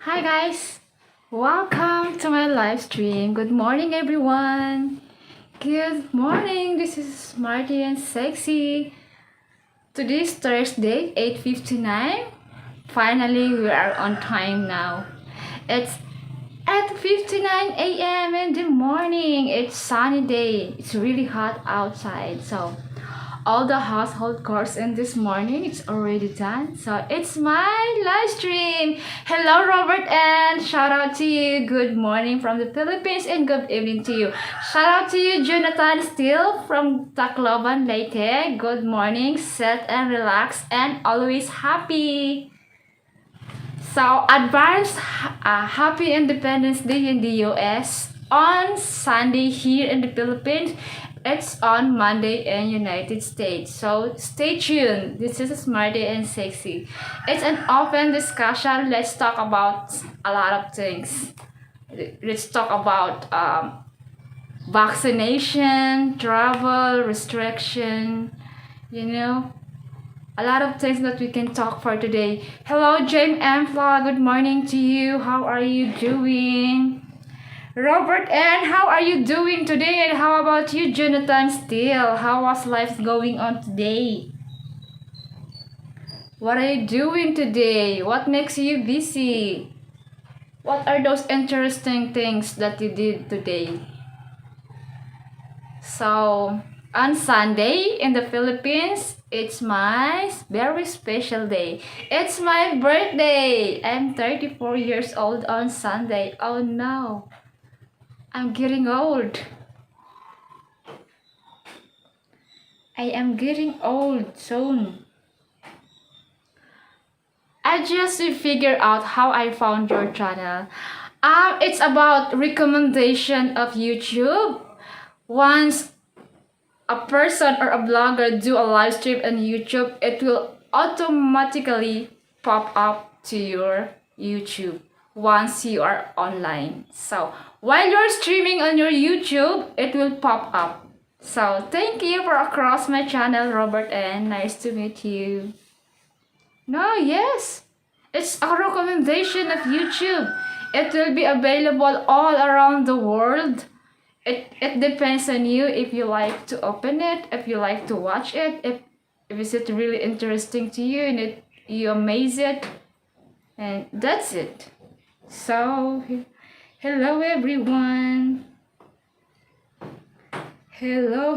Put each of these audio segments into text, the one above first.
Hi guys, welcome to my live stream. Good morning everyone. Good morning. This is Smartie and Sexy. Today's Thursday, 8:59. Finally, we are on time now. It's 8:59 a.m. in the morning. It's sunny day. It's really hot outside. So all the household chores in this morning it's already done, so it's my live stream. Hello Robert, and shout out to you. Good morning from the Philippines and good evening to you. Shout out to you Jonathan still from Tacloban Leyte. Good morning, set and relax and always happy. So advance happy Independence Day in the US on Sunday. Here in the Philippines it's on Monday in United States. So stay tuned. This is Smartie and Sexy. It's an open discussion. Let's talk about a lot of things. Let's talk about vaccination, travel, restriction, a lot of things that we can talk for today. Hello James Amfla, good morning to you. How are you doing? Robert, and how are you doing today? And how about you, Jonathan Steele? How was life going on today? What are you doing today? What makes you busy? What are those interesting things that you did today? So, on Sunday in the Philippines, it's my very special day. It's my birthday. I'm 34 years old on Sunday. Oh no. I'm getting old. I am getting old soon. I just figured out how I found your channel. It's about recommendation of YouTube. Once a person or a blogger do a live stream on YouTube, it will automatically pop up to your YouTube once you are online. So while you're streaming on your YouTube, it will pop up. So thank you for across my channel, Robert, and nice to meet you. No, yes, it's a recommendation of YouTube. It will be available all around the world. It depends on you if you like to open it, if you like to watch it, if is it really interesting to you and you amaze it, and that's it. So hello everyone. Hello.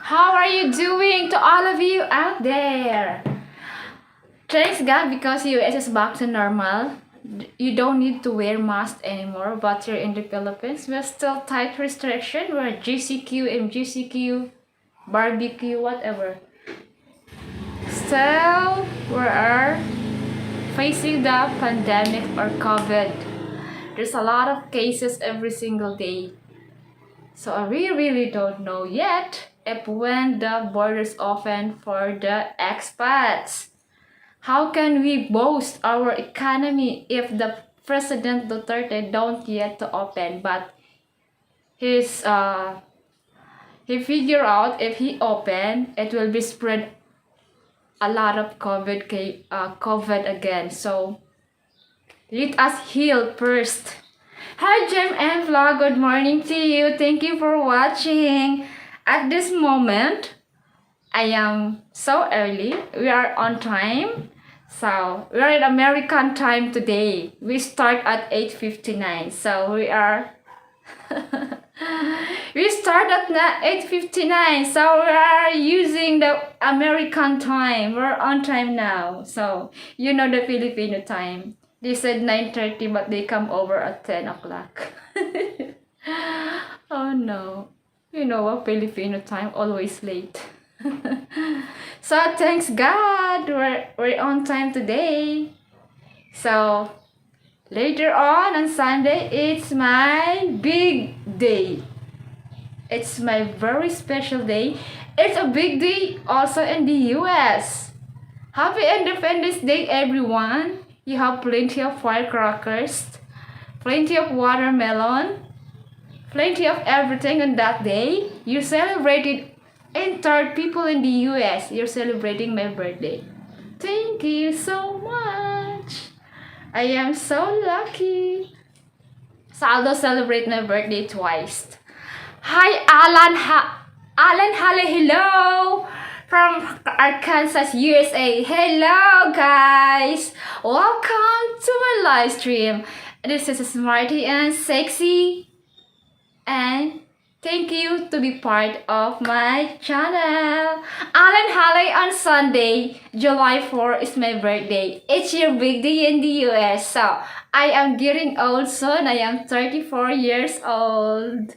How are you doing to all of you out there? Thanks God, because US is back to normal. You don't need to wear mask anymore, but here in the Philippines, we're still tight restriction. We're GCQ, MGCQ, barbecue, whatever. Still, we are facing the pandemic or COVID. There's a lot of cases every single day. So we really don't know yet if when the borders open for the expats. How can we boost our economy if the President Duterte don't yet to open, but he figure out if he open, it will be spread a lot of COVID again. So let us heal first. Hi Jem and Vlog, good morning to you. Thank you for watching. At this moment, I am so early. We are on time. So we are in American time today. We start at 8:59. So we are we start at 8:59. So we are using the American time. We're on time now. So you know the Filipino time. They said 9:30, but they come over at 10 o'clock. Oh no. You know what, Filipino time, always late. So thanks God, we're on time today. So later on Sunday, it's my big day. It's my very special day. It's a big day also in the US. Happy Independence Day everyone. You have plenty of firecrackers plenty of watermelon, plenty of everything on that day. You celebrated entire people in the US. You're celebrating my birthday. Thank you so much. I am so lucky. So I'll celebrate my birthday twice. Hi, Alan, hello from Arkansas, USA. Hello, guys. Welcome to my live stream. This is Smartie and Sexy, and thank you to be part of my channel. Alan Haley on Sunday, July 4 is my birthday. It's your big day in the US. So I am getting old soon. I am 34 years old.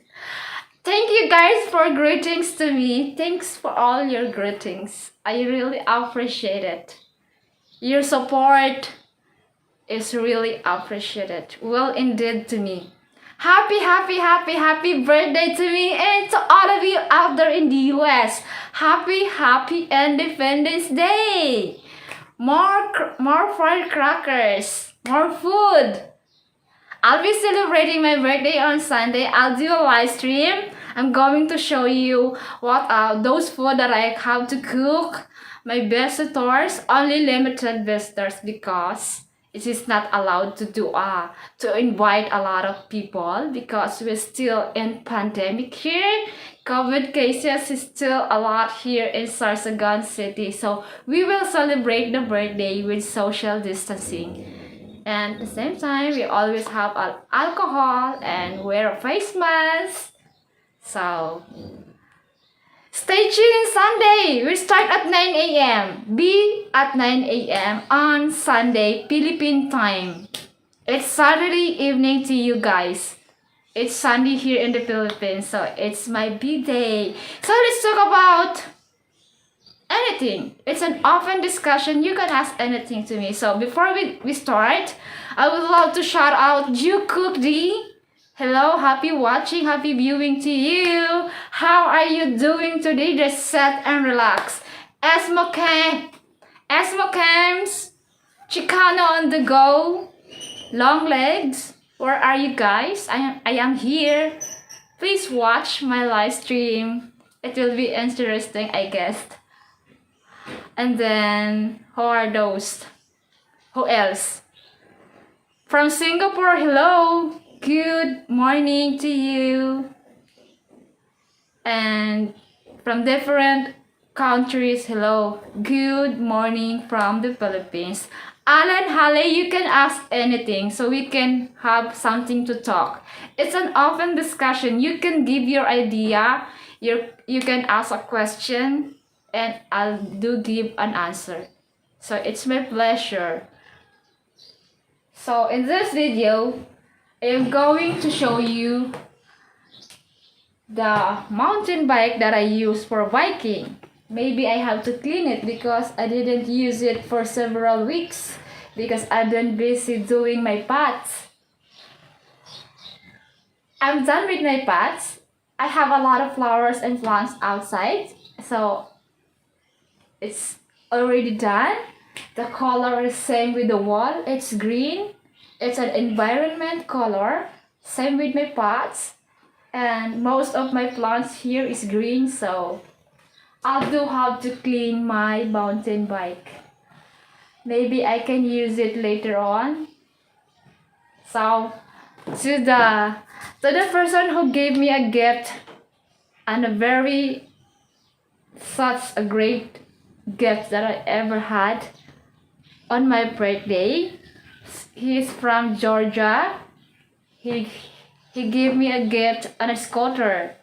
Thank you guys for greetings to me. Thanks for all your greetings. I really appreciate it. Your support is really appreciated. Well, indeed to me. Happy birthday to me and to all of you out there in the US. Happy Independence Day. More firecrackers, more food. I'll be celebrating my birthday on Sunday. I'll do a live stream. I'm going to show you what those food that I have to cook. My visitors, only limited visitors because it is not allowed to invite a lot of people because we're still in pandemic here. COVID cases is still a lot here in Sarsagan City. So we will celebrate the birthday with social distancing. And at the same time, we always have alcohol and wear a face mask. So, stay tuned Sunday. We start at 9 a.m. Be at 9 a.m. on Sunday, Philippine time. It's Saturday evening to you guys. It's Sunday here in the Philippines, so it's my big day. So let's talk about anything. It's an open discussion. You can ask anything to me. So before we start, I would love to shout out you Cook D. Hello, happy watching, happy viewing to you. How are you doing today? Just sit and relax. Esmo Cams, Chicano on the go, long legs. Where are you guys? I am here. Please watch my live stream. It will be interesting, I guess. And then, who are those? Who else? From Singapore, hello. Good morning to you. And from different countries, hello. Good morning from the Philippines. Alan, Hale, you can ask anything so we can have something to talk. It's an open discussion. You can give your idea. You can ask a question and I'll give an answer. So it's my pleasure. So in this video, I am going to show you the mountain bike that I use for biking. Maybe I have to clean it because I didn't use it for several weeks because I've been busy doing my pots. I'm done with my pots. I have a lot of flowers and plants outside, so it's already done. The color is same with the wall. It's green. It's an environment color. Same with my pots. And most of my plants here is green, so I'll do have to clean my mountain bike. Maybe I can use it later on. So to the person who gave me a gift, and such a great gift that I ever had on my birthday. He's from Georgia. He gave me a gift on a scooter.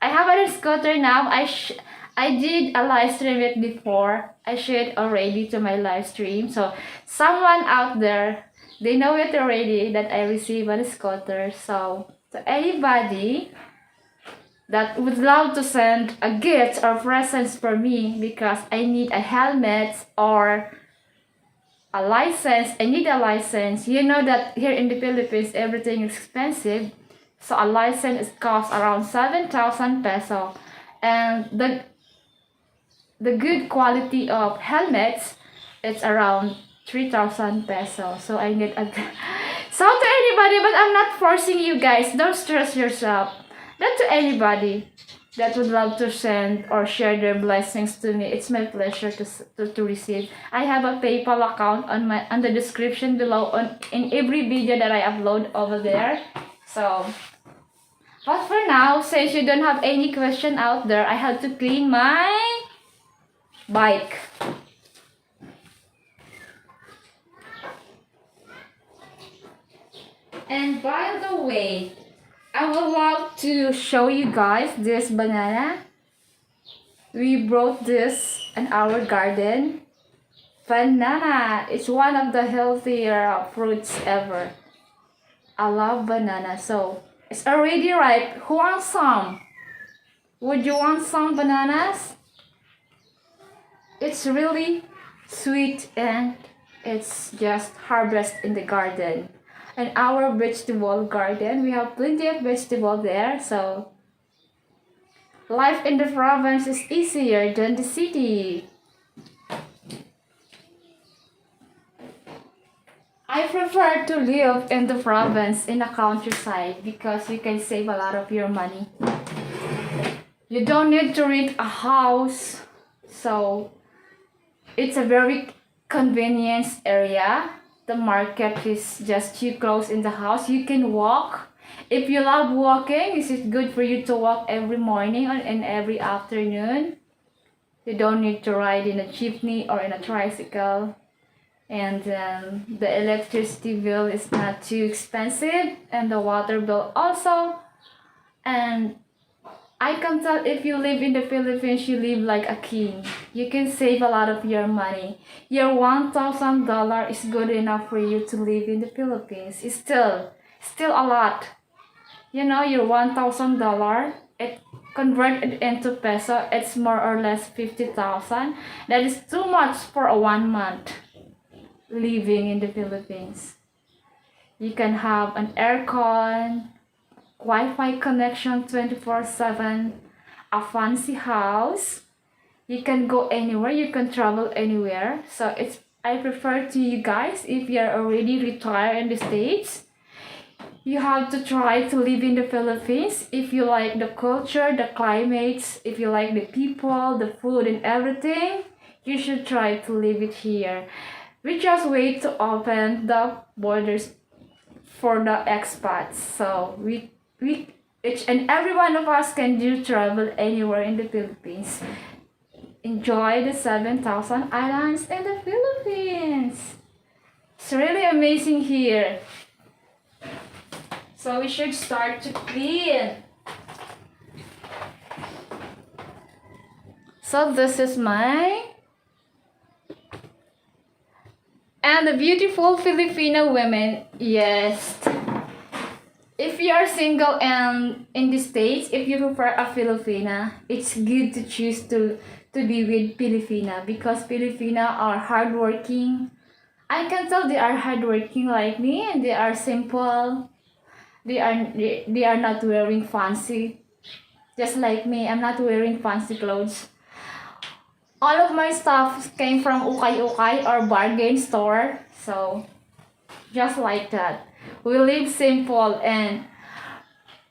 I have a scooter now. I did a live stream it before. I shared already to my live stream. So someone out there, they know it already that I received a scooter. So to anybody that would love to send a gift or presents for me because I need a helmet or a license. I need a license. You know that here in the Philippines everything is expensive. So a license costs around 7,000 peso. And the good quality of helmets, it's around 3,000 peso. So I need a So to anybody, but I'm not forcing you guys. Don't stress yourself. Not to anybody that would love to send or share their blessings to me. It's my pleasure to receive. I have a PayPal account on the description below in every video that I upload over there. So, but for now, since you don't have any question out there, I have to clean my bike. And by the way, I would love to show you guys this banana. We brought this in our garden. Banana is one of the healthier fruits ever. I love banana, so it's already ripe. Who wants some? Would you want some bananas? It's really sweet and it's just harvest in the garden. In our vegetable garden, we have plenty of vegetable there, so life in the province is easier than the city. I prefer to live in the province, in the countryside, because you can save a lot of your money. You don't need to rent a house, so it's a very convenient area. The market is just too close in the house. You can walk. If you love walking, this is good for you to walk every morning and every afternoon. You don't need to ride in a jeepney or in a tricycle. And the electricity bill is not too expensive, and the water bill also. And I can tell if you live in the Philippines, you live like a king. You can save a lot of your money. Your $1,000 is good enough for you to live in the Philippines. It's still a lot. You know, your $1,000, it converted into peso, it's more or less 50,000. That is too much for a 1 month living in the Philippines. You can have an aircon, Wi-Fi connection 24/7, a fancy house. You can go anywhere, you can travel anywhere. So I prefer to you guys, if you are already retired in the States, you have to try to live in the Philippines. If you like the culture, the climates, if you like the people, the food and everything, you should try to live it here. We just wait to open the borders for the expats. So we each and every one of us can do travel anywhere in the Philippines. Enjoy the 7,000 islands in the Philippines. It's really amazing here. So we should start to clean. So this is my and the beautiful Filipino women. Yes. If you are single and in the States, if you prefer a Filipina, it's good to choose to be with Filipina, because Filipina are hardworking. I can tell they are hardworking like me, and they are simple. They are not wearing fancy. Just like me, I'm not wearing fancy clothes. All of my stuff came from ukay-ukay or bargain store. So, just like that. We live simple and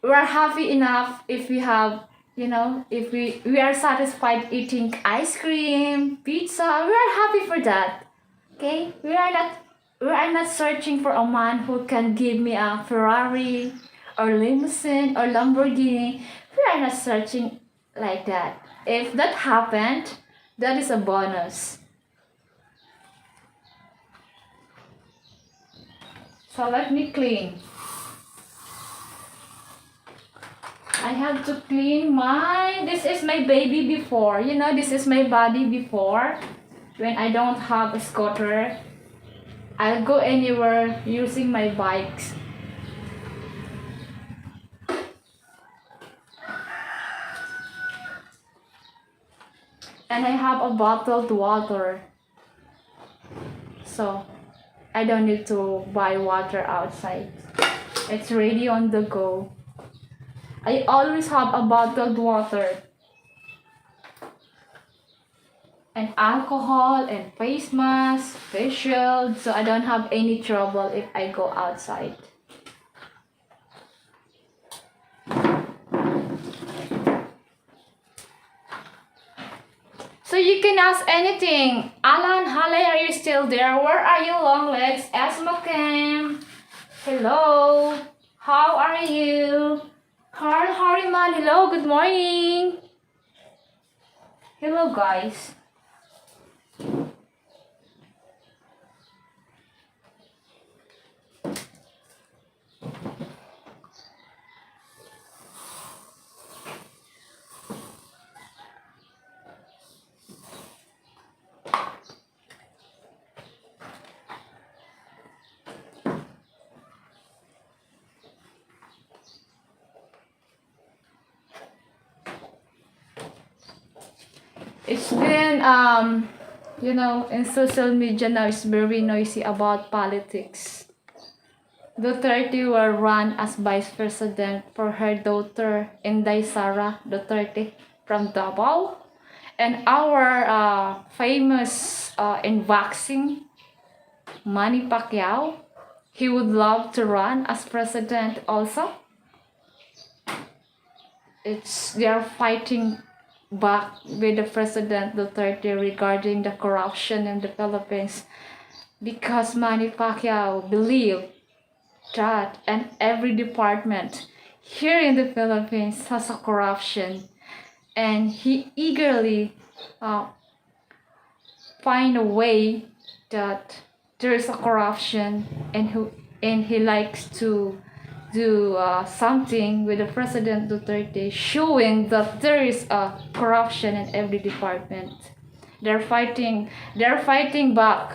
we're happy enough if we have, if we are satisfied eating ice cream, pizza, we are happy for that. Okay? We are not searching for a man who can give me a Ferrari or limousine or Lamborghini. We are not searching like that. If that happened, that is a bonus. So let me clean. I have to clean this is my baby before. This is my body before. When I don't have a scooter, I'll go anywhere using my bikes. And I have a bottled water. So I don't need to buy water outside. It's ready on the go. I always have a bottled water. and alcohol and face mask, face shield, so I don't have any trouble if I go outside. So you can ask anything. Alan, Halle, are you still there? Where are you, long legs? Asma Cam. Hello. How are you? Carl Harriman. Hello, good morning. Hello, guys. It's been, in social media now, it's very noisy about politics. Duterte will run as vice president for her daughter, Inday Sara Duterte from Davao. And our famous in boxing, Manny Pacquiao, he would love to run as president also. They are fighting back with the President Duterte regarding the corruption in the Philippines, because Manny Pacquiao believed that and every department here in the Philippines has a corruption, and he eagerly find a way that there is a corruption, and he likes to do something with the President Duterte, showing that there is a corruption in every department. They're fighting back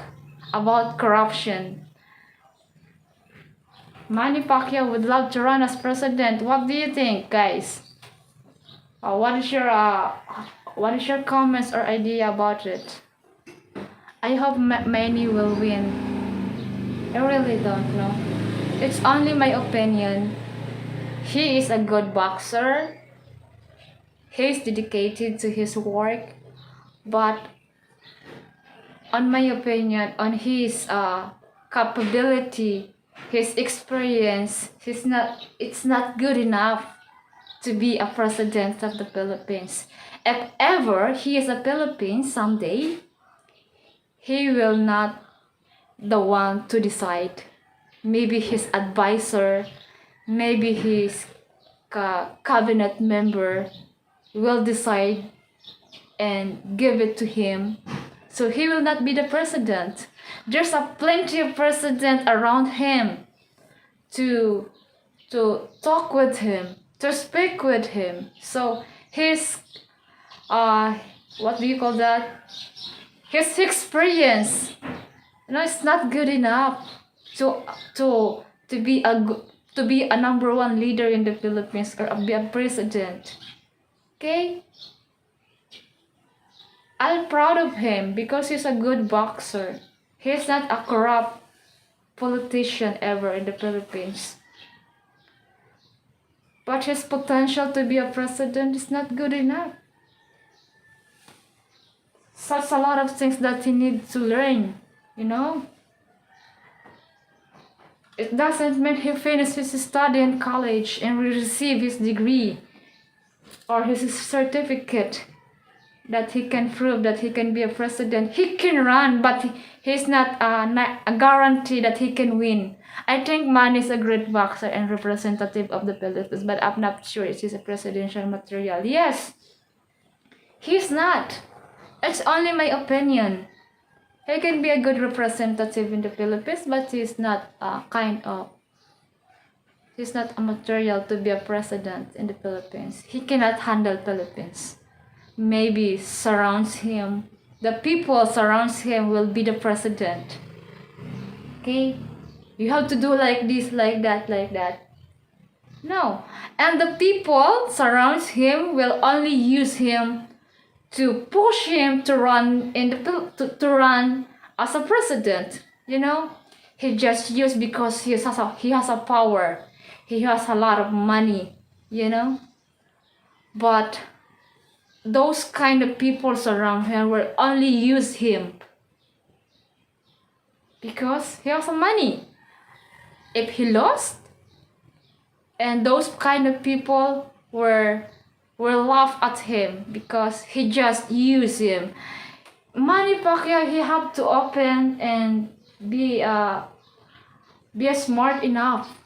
about corruption. Manny Pacquiao would love to run as president. What do you think, guys? What is your comments or idea about it? I hope Manny will win. I really don't know. It's only my opinion. He is a good boxer. He's dedicated to his work. But on my opinion, on his capability, his experience, it's not good enough to be a president of the Philippines. If ever he is a Philippine someday, he will not the one to decide. Maybe his advisor, maybe his cabinet member will decide and give it to him. So he will not be the president. There's a plenty of president around him to talk with him, to speak with him. So his what do you call that? His experience, it's not good enough to be a number one leader in the Philippines or be a president. Okay? I'm proud of him because he's a good boxer. He's not a corrupt politician ever in the Philippines. But his potential to be a president is not good enough. Such a lot of things that he needs to learn, It doesn't mean he finished his study in college and will receive his degree or his certificate that he can prove that he can be a president. He can run, but he's not a guarantee that he can win. I think Manny is a great boxer and representative of the Philippines, but I'm not sure if he's a presidential material. Yes, he's not. It's only my opinion. He can be a good representative in the Philippines, but he's not he's not a material to be a president in the Philippines. He cannot handle Philippines. Maybe the people surrounds him will be the president. Okay? You have to do like this, like that, like that. No. And the people surrounds him will only use him to push him to run to run as a president. He just used because he has a power. He has a lot of money. But those kind of people around him will only use him because he has money. If he lost, and those kind of people will laugh at him because he just used him. Manny Pacquiao, he have to open and be smart enough.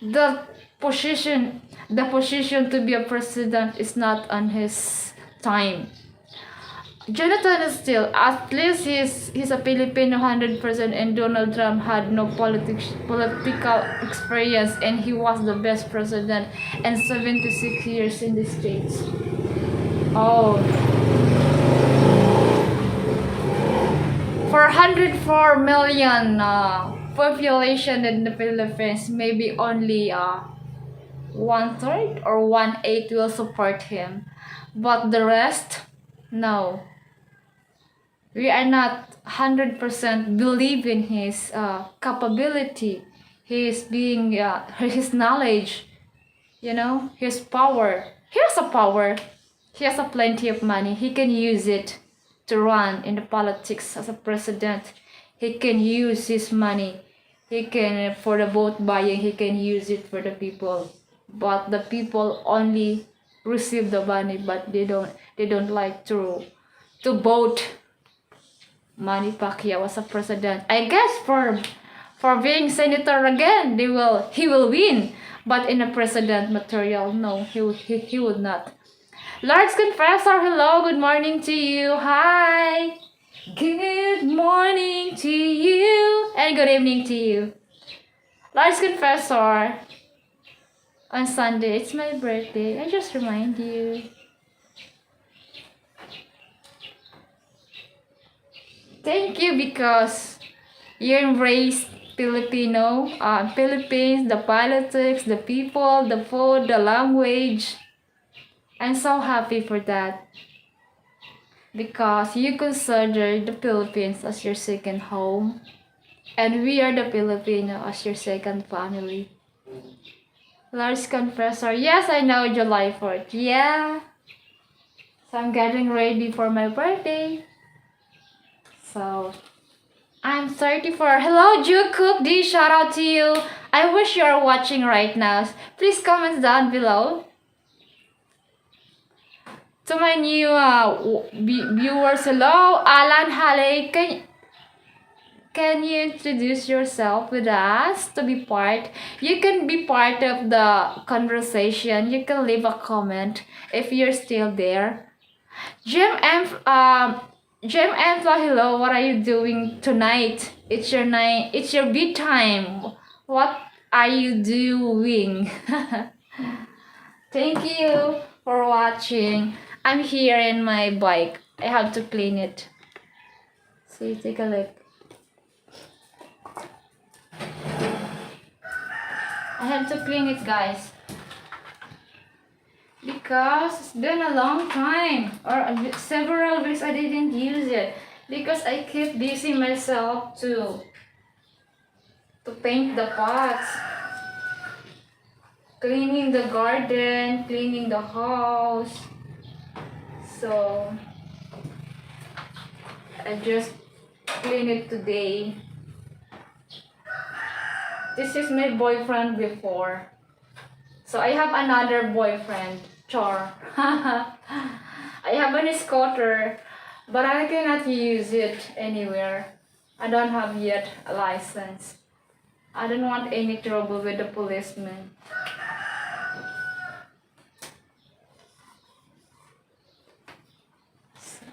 The position to be a president is not on his time. Jonathan is still, at least he's a Filipino 100%, and Donald Trump had no political experience, and he was the best president and 76 years in the States. Oh, for 104 million population in the Philippines, maybe only 1/3 or 1/8 will support him, but the rest, no. We are not 100% believe in his capability, his being, his knowledge, his power. He has a power. He has a plenty of money. He can use it to run in the politics as a president. He can use his money. He can, for the vote buying, he can use it for the people. But the people only receive the money, but they don't like to vote Manny Pacquiao was a president. I guess for being senator again, he will win. But in a president material, no, he would not. Lord's Confessor, hello, good morning to you. Hi. Good morning to you. And good evening to you. Lord's Confessor, on Sunday, it's my birthday. I just remind you. Thank you because you embrace Philippines, the politics, the people, the food, the language. I'm so happy for that because you consider the Philippines as your second home, and we are the Filipino as your second family. Lord's Confessor, yes, I know July 4th. Yeah. So I'm getting ready for my birthday. So I'm 34. Hello, Juke Cook D. Shout out to you. I wish you are watching right now. Please comment down below. To my new viewers, hello, Alan Hale. Can you introduce yourself with us to be part? You can be part of the conversation. You can leave a comment if you're still there. Jim Enfla, hello, what are you doing tonight? It's your night, it's your bedtime. What are you doing? Thank you for watching. I'm here in my bike. I have to clean it. See, take a look. I have to clean it, guys. Because it's been a long time, or several weeks I didn't use it because I keep busy myself to paint the pots, cleaning the garden, cleaning the house. So I just clean it today. This is my boyfriend before. So I have another boyfriend, Char. I have a scooter, but I cannot use it anywhere. I don't have yet a license. I don't want any trouble with the policeman. So.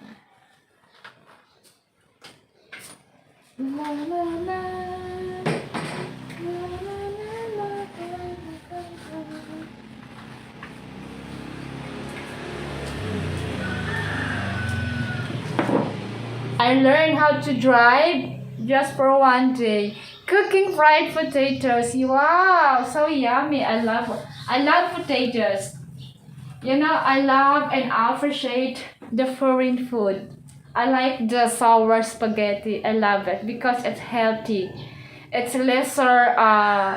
La, la, la. I learned how to drive just for one day. Cooking fried potatoes. Wow, so yummy. I love potatoes. I love and appreciate the foreign food. I like the sour spaghetti. I love it because it's healthy. It's lesser,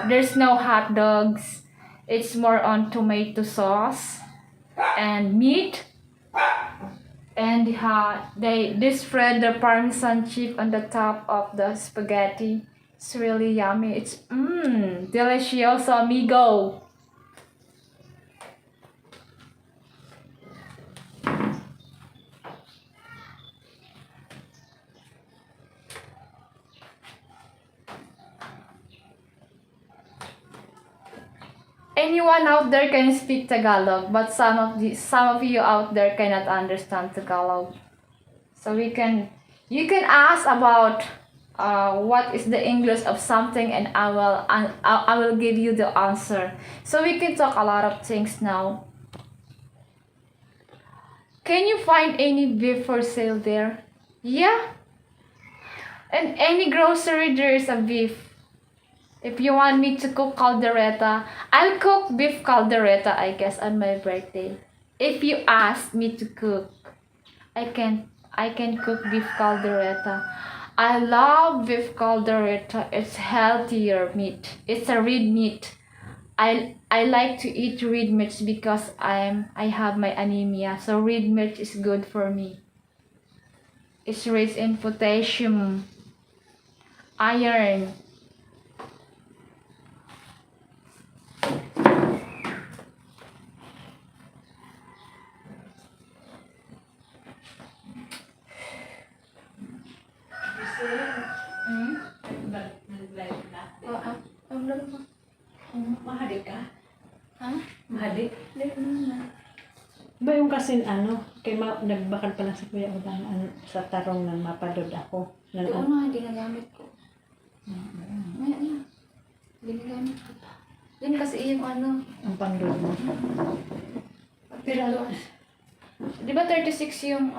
there's no hot dogs. It's more on tomato sauce and meat. and they spread the parmesan cheese on the top of the spaghetti. It's really yummy. It's delicioso, amigo. Anyone out there can speak Tagalog, but some of you out there cannot understand Tagalog. So you can ask about what is the English of something, and I will give you the answer. So we can talk a lot of things now. Can you find any beef for sale there? Yeah. And any grocery there is a beef. If you want me to cook caldereta, I'll cook beef caldereta, I guess, on my birthday. If you ask me to cook, I can cook beef caldereta. I love beef caldereta. It's healthier meat. It's a red meat. I like to eat red meat because I have my anemia. So red meat is good for me. It's rich in potassium, iron. Mahadi ka? Ha? Mahadi? Hindi naman. Ba yung kasi nagbakad pa lang sa kuya ko sa tarong nang mapadod ako. Doon na, ginagamit ko. Maya na. Ginagamit ko pa. Yan kasi yung Ang pandod mo. Pero, di ba 36 yung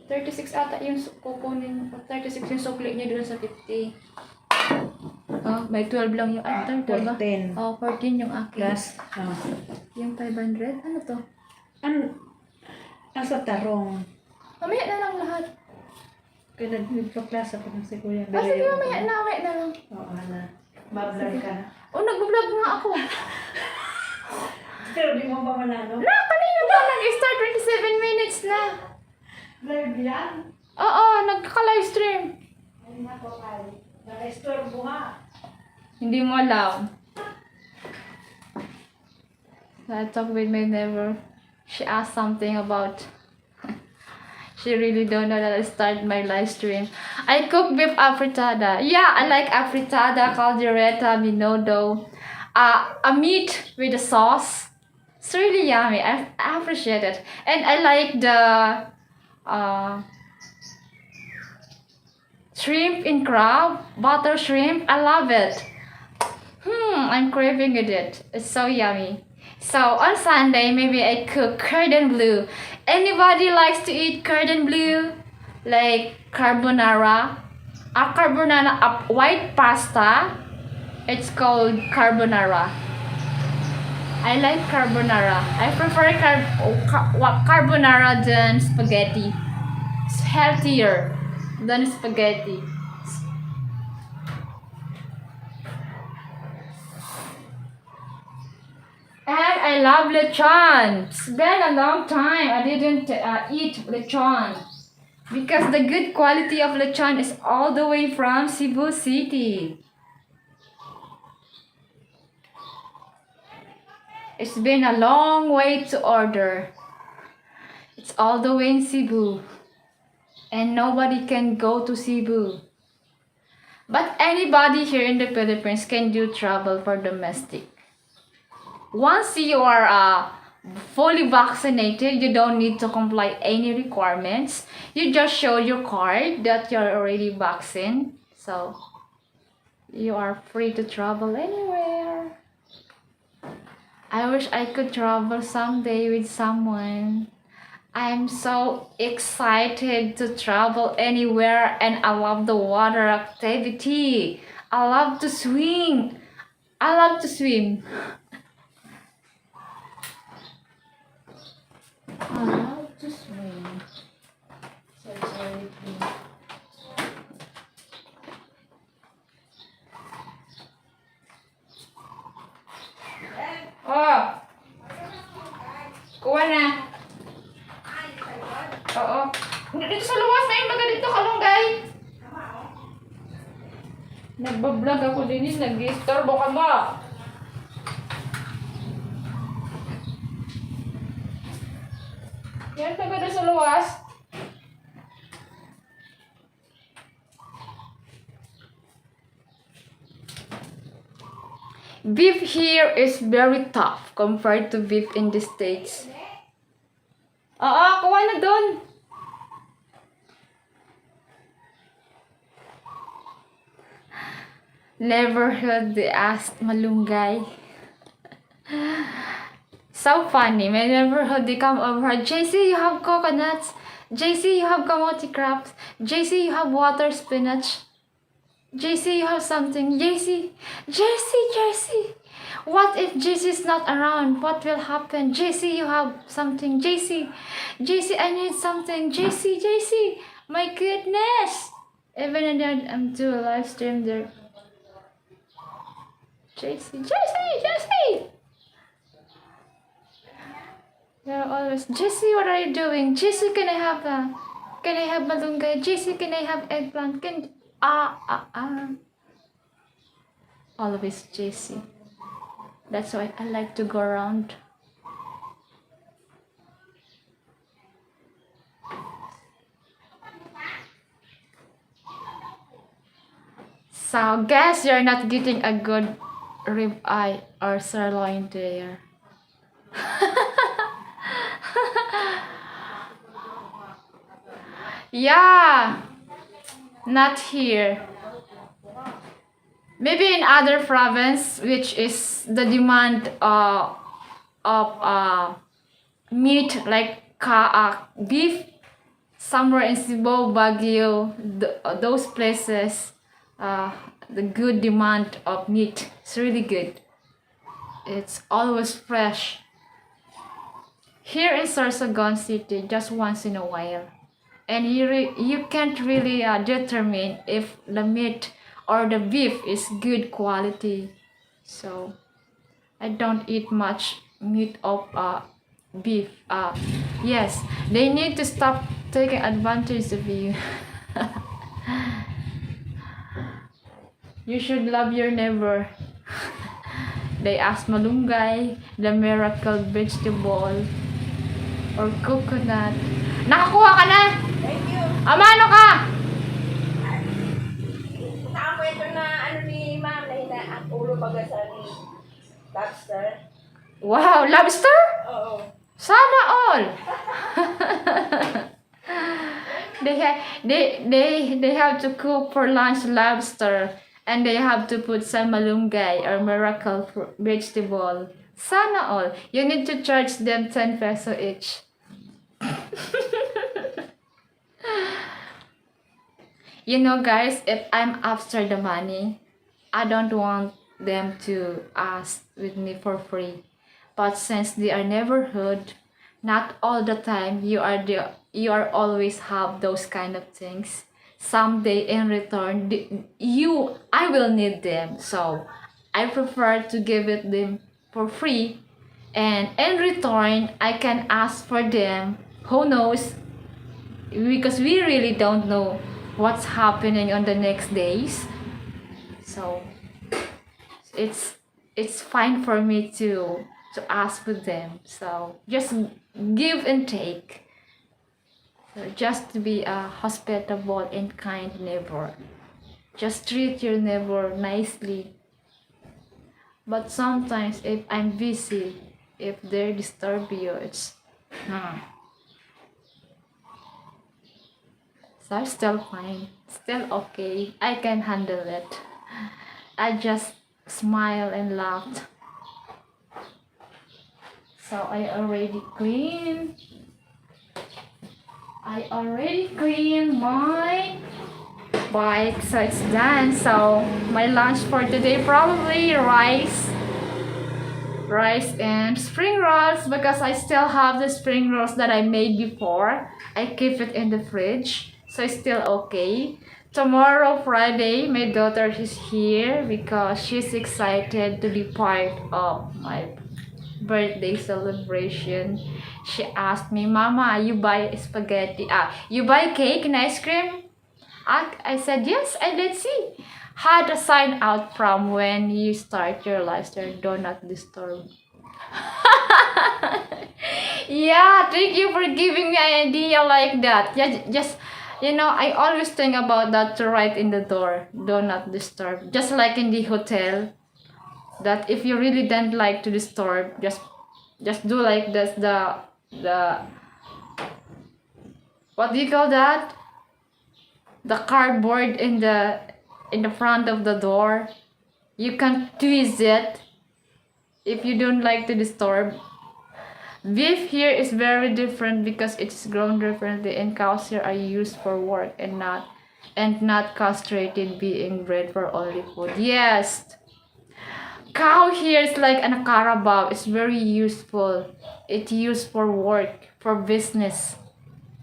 36 ata yung kukunin, 36 yung sukli niya doon sa 50. Oh, may 12 lang yung 12 ba? 14. Oh, 14 yung akin. Plus, Yung 500, ano to? sa tarong. Mamaya na lang lahat. Kaya nagpa-class ako ng si kuya. Sige, mamaya na lang. Oo, na. Mag-vlog ka na. Oh, nag-vlog nga ako. Pero di mo ba manalo? Kanina ba nag-start 27 minutes na? Live yan? Oo, nagka-live stream. Ay, nako kay. Naka-store nga. Hindi mo alam. So I talked with my neighbor. She asked something about. She really don't know that I started my live stream. I cook beef afritada. Yeah, I like afritada, caldereta, minodo. A meat with a sauce. It's really yummy. I appreciate it. And I like the shrimp and crab, butter shrimp. I love it. I'm craving it. It's so yummy. So on Sunday, maybe I cook cordon bleu. Anybody likes to eat cordon bleu? Like carbonara? A white pasta. It's called carbonara. I like carbonara. I prefer carbonara than spaghetti. It's healthier than spaghetti. And I love lechon. It's been a long time I didn't eat lechon. Because the good quality of lechon is all the way from Cebu City. It's been a long way to order. It's all the way in Cebu. And nobody can go to Cebu. But anybody here in the Philippines can do travel for domestic. Once you are fully vaccinated, you don't need to comply any requirements. You just show your card that you're already vaccinated. So, you are free to travel anywhere. I wish I could travel someday with someone. I'm so excited to travel anywhere, and I love the water activity. I love to swim. I love to swim. I love to swim. So it's very clean. Oh! Kuha na. Oo. Dito sa luwas na yung mga dito kalunggay. Nagbablog ako din yun. Nag-istorbo ka ba? Yan pa ba sa luwas? Beef here is very tough compared to beef in the States. Oo, kuha na doon. Never heard the asked malunggay. So funny. I never heard they come over. JC, you have coconuts. JC, you have kamote crabs. JC, you have water spinach. JC, you have something. JC. What if JC is not around? What will happen? JC, you have something. JC, I need something. JC. My goodness. Even then, I'm doing a live stream there. JC. They're always, JC, what are you doing? JC, can I have malunggay? JC, can I have eggplant? Always JC. That's why I like to go around. So, guess you're not getting a good rib eye or sirloin there. Yeah, not here. Maybe in other province, which is the demand of meat like beef, somewhere in Cebu, Baguio, those places, the good demand of meat. It's really good. It's always fresh. Here in Sorsogon City, just once in a while. And you can't really determine if the meat or the beef is good quality. So I don't eat much meat of beef. Yes, they need to stop taking advantage of you. You should love your neighbor. They ask malunggay, the miracle vegetable, or coconut. Nakakuha ka na! Thank you. Amano ka? Tama ito na ano ni ma'am na ang ulo baga sa ni lobster. Wow, lobster? Oo. Sana all. they have to cook for lunch lobster, and they have to put some malunggay or miracle vegetable. Sana all. You need to charge them 10 peso each. You know, guys, if I'm after the money, I don't want them to ask with me for free. But since they are never heard, not all the time you are always have those kind of things. Someday in return, I will need them. So I prefer to give it them for free, and in return I can ask for them. Who knows? Because we really don't know what's happening on the next days. So it's fine for me to ask for them. So just give and take. So just to be a hospitable and kind neighbor. Just treat your neighbor nicely. But sometimes if I'm busy, if they disturb you, it's so still fine, still okay. I can handle it. I just smile and laughed. So I already clean my bike, so it's done. So my lunch for today probably rice and spring rolls, because I still have the spring rolls that I made before. I keep it in the fridge, so it's still okay. Tomorrow, Friday, my daughter is here because she's excited to be part of my birthday celebration. She asked me, Mama, you buy spaghetti, you buy cake and ice cream? I said, yes, and let's see. Had a sign out from when you start your lifestyle, do not disturb. Yeah, thank you for giving me an idea like that. Yeah, just I always think about that to write in the door, do not disturb. Just like in the hotel, that if you really don't like to disturb, just do like this. The what do you call that? The cardboard in the front of the door. You can twist it if you don't like to disturb. Beef here is very different because it's grown differently, and cows here are used for work and not castrated, being bred for only food. Yes, cow here is like an carabao. It's very useful. It's used for work, for business,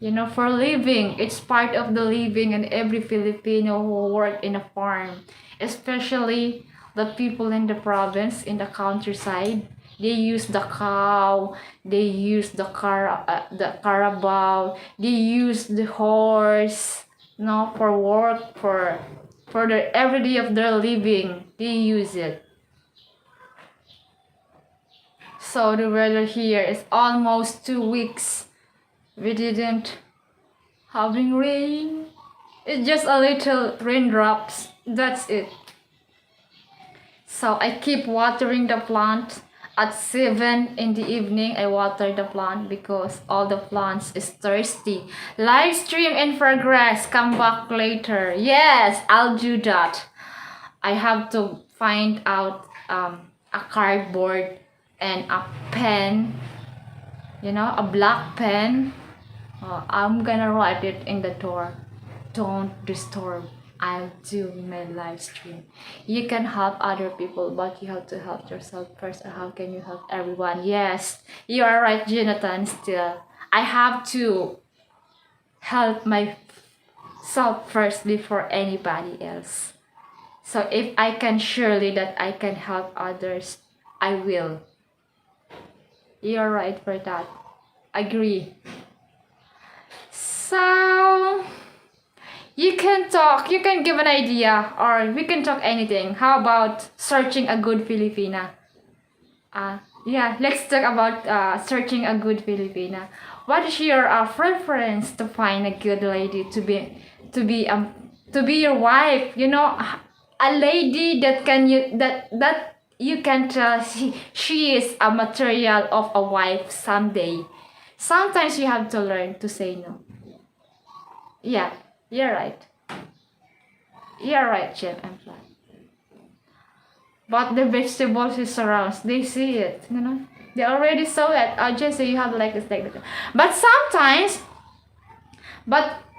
for living. It's part of the living, and every Filipino who work in a farm, especially the people in the province, in the countryside, they use the cow, they use the carabao, they use the horse, for work, for the everyday of their living. They use it. So the weather here is almost 2 weeks. We didn't having rain. It's just a little raindrops. That's it. So I keep watering the plant. At 7 in the evening, I water the plant because all the plants is thirsty. Live stream in progress. Come back later. Yes, I'll do that. I have to find out a cardboard and a pen. A black pen. I'm gonna write it in the door. Don't disturb. I'll do my live stream. You can help other people, but you have to help yourself first. Or how can you help everyone? Yes, you are right, Jonathan. Still, I have to help myself first before anybody else. So if I can, surely that I can help others, I will. You're right for that. Agree. So you can talk, you can give an idea, or we can talk anything. How about searching a good Filipina? Yeah, let's talk about searching a good Filipina. What is your preference to find a good lady to be your wife? A lady that you can tell she is a material of a wife someday. Sometimes you have to learn to say no. Yeah, you're right. You're right, Chef and Flat. But the vegetables it surrounds, they see it, They already saw it. I just say you have like this, like that. But sometimes,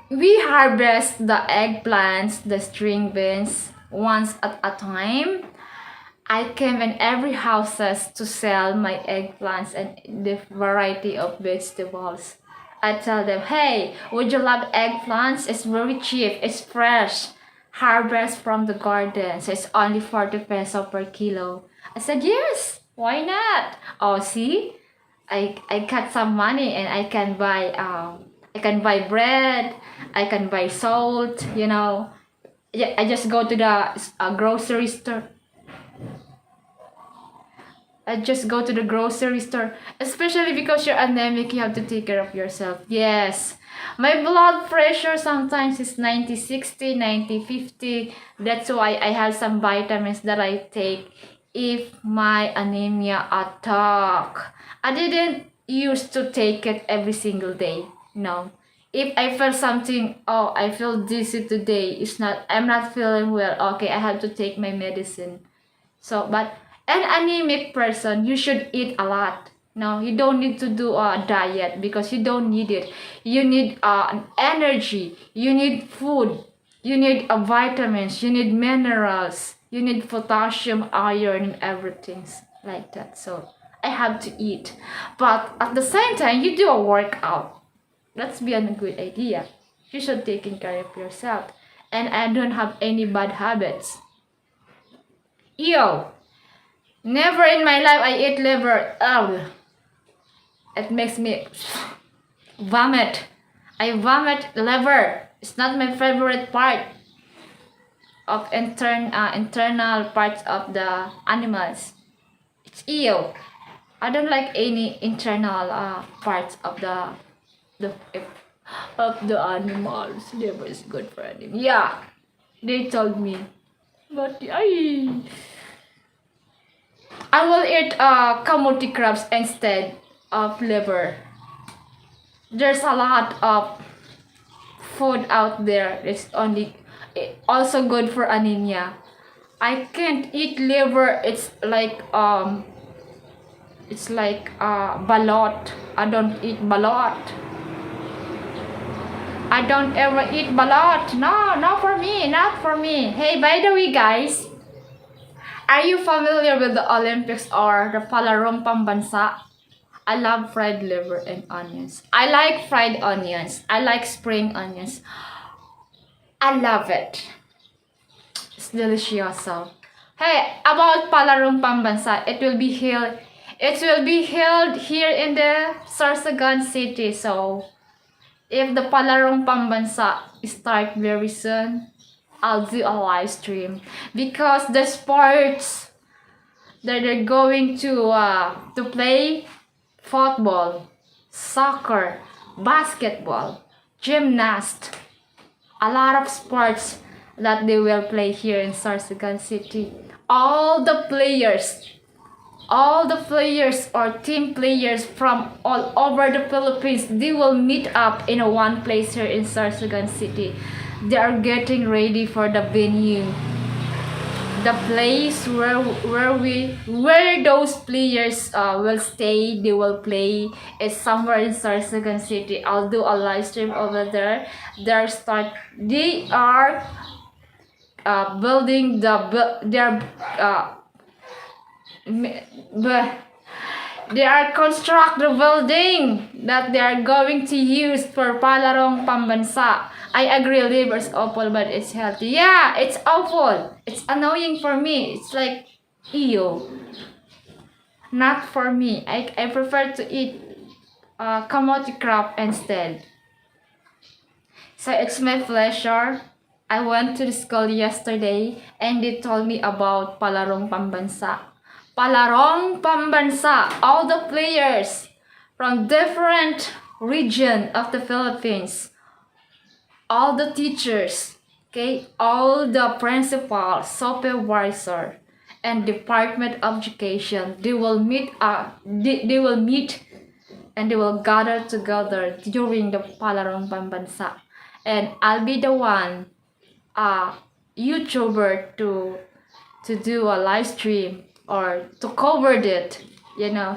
we harvest the eggplants, the string beans, once at a time. I came in every houses to sell my eggplants and the variety of vegetables. I tell them, hey, would you love eggplants? It's very cheap. It's fresh. Harvest from the garden. So it's only 40 peso per kilo. I said, yes, why not? Oh, see? I got some money and I can buy bread. I can buy salt, Yeah, I just go to the grocery store. I just go to the grocery store. Especially because you're anemic, you have to take care of yourself. Yes. My blood pressure sometimes is 90/60, 90/50. That's why I have some vitamins that I take if my anemia attack. I didn't used to take it every single day. No. If I feel something, I feel dizzy today, I'm not feeling well. Okay, I have to take my medicine. So, but an anemic person, you should eat a lot. No, you don't need to do a diet because you don't need it. You need energy. You need food. You need vitamins. You need minerals. You need potassium, iron, and everything like that. So I have to eat. But at the same time, you do a workout. That's be a good idea. You should taking care of yourself. And I don't have any bad habits. Yo, Never in my life I eat liver. Oh, it makes me vomit. I vomit liver. It's not my favorite part of internal parts of the animals. It's ew. I don't like any internal parts of the of the animals. Liver is good for animals. Yeah, they told me, but I will eat kamuti crabs instead of liver. There's a lot of food out there. It's only also good for anemia. I can't eat liver. It's like balot. I don't eat balot. I don't ever eat balot. No, not for me. Not for me. Hey, by the way, guys, are you familiar with the Olympics or the Palarong Pambansa? I love fried liver and onions. I like fried onions. I like spring onions. I love it. It's delicioso. Hey, about Palarong Pambansa, it will be held. It will be held here in the Sorsogon city. So, if the Palarong Pambansa start very soon, I'll do a live stream because the sports that they're going to play football, soccer, basketball, gymnast, a lot of sports that they will play here in Sorsogon City. All the players or team players from all over the Philippines, they will meet up in a one place here in Sorsogon City. They are getting ready for the venue. The place where those players will stay, they will play is somewhere in Sorsogon City. I'll do a live stream over there. They are building they are construct the building that they are going to use for Palarong Pambansa. I agree, liver is awful, but it's healthy. Yeah, it's awful. It's annoying for me. It's like, ew. Not for me. I prefer to eat kamote crab instead. So it's my pleasure. I went to the school yesterday and they told me about Palarong Pambansa. Palarong Pambansa. All the players from different region of the Philippines, all the teachers, okay, all the principal, supervisor, and Department of Education, they will meet and they will gather together during the Palarong Pambansa. And I'll be the one YouTuber to do a live stream or to cover it,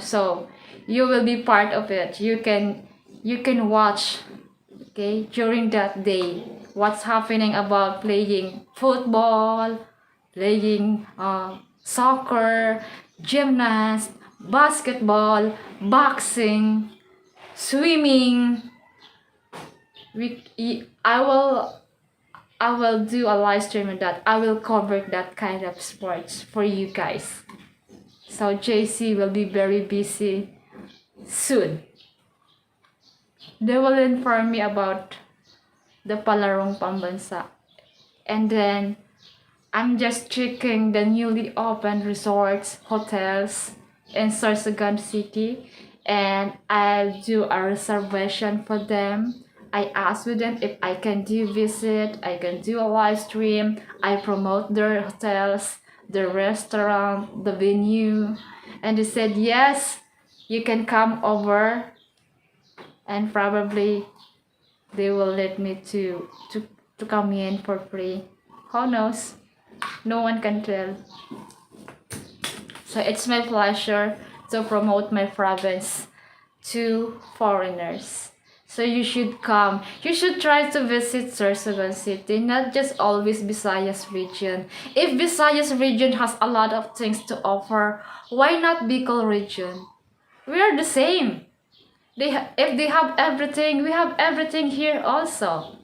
so you will be part of it. You can watch, okay, during that day what's happening about playing football, playing soccer, gymnast, basketball, boxing, swimming. I will do a live stream on that. I will cover that kind of sports for you guys. So JC will be very busy soon. They will inform me about the Palarong Pambansa. And then I'm just checking the newly opened resorts, hotels in Sorsogon City, and I'll do a reservation for them. I asked with them if I can do visit, I can do a live stream, I promote their hotels, the restaurant, the venue, and they said yes, you can come over, and probably they will let me to come in for free. Who knows? No one can tell. So it's my pleasure to promote my province to foreigners. So you should come. You should try to visit Sorsogon City, not just always Visayas region. If Visayas region has a lot of things to offer, why not Bicol region? We are the same. If they have everything, we have everything here also.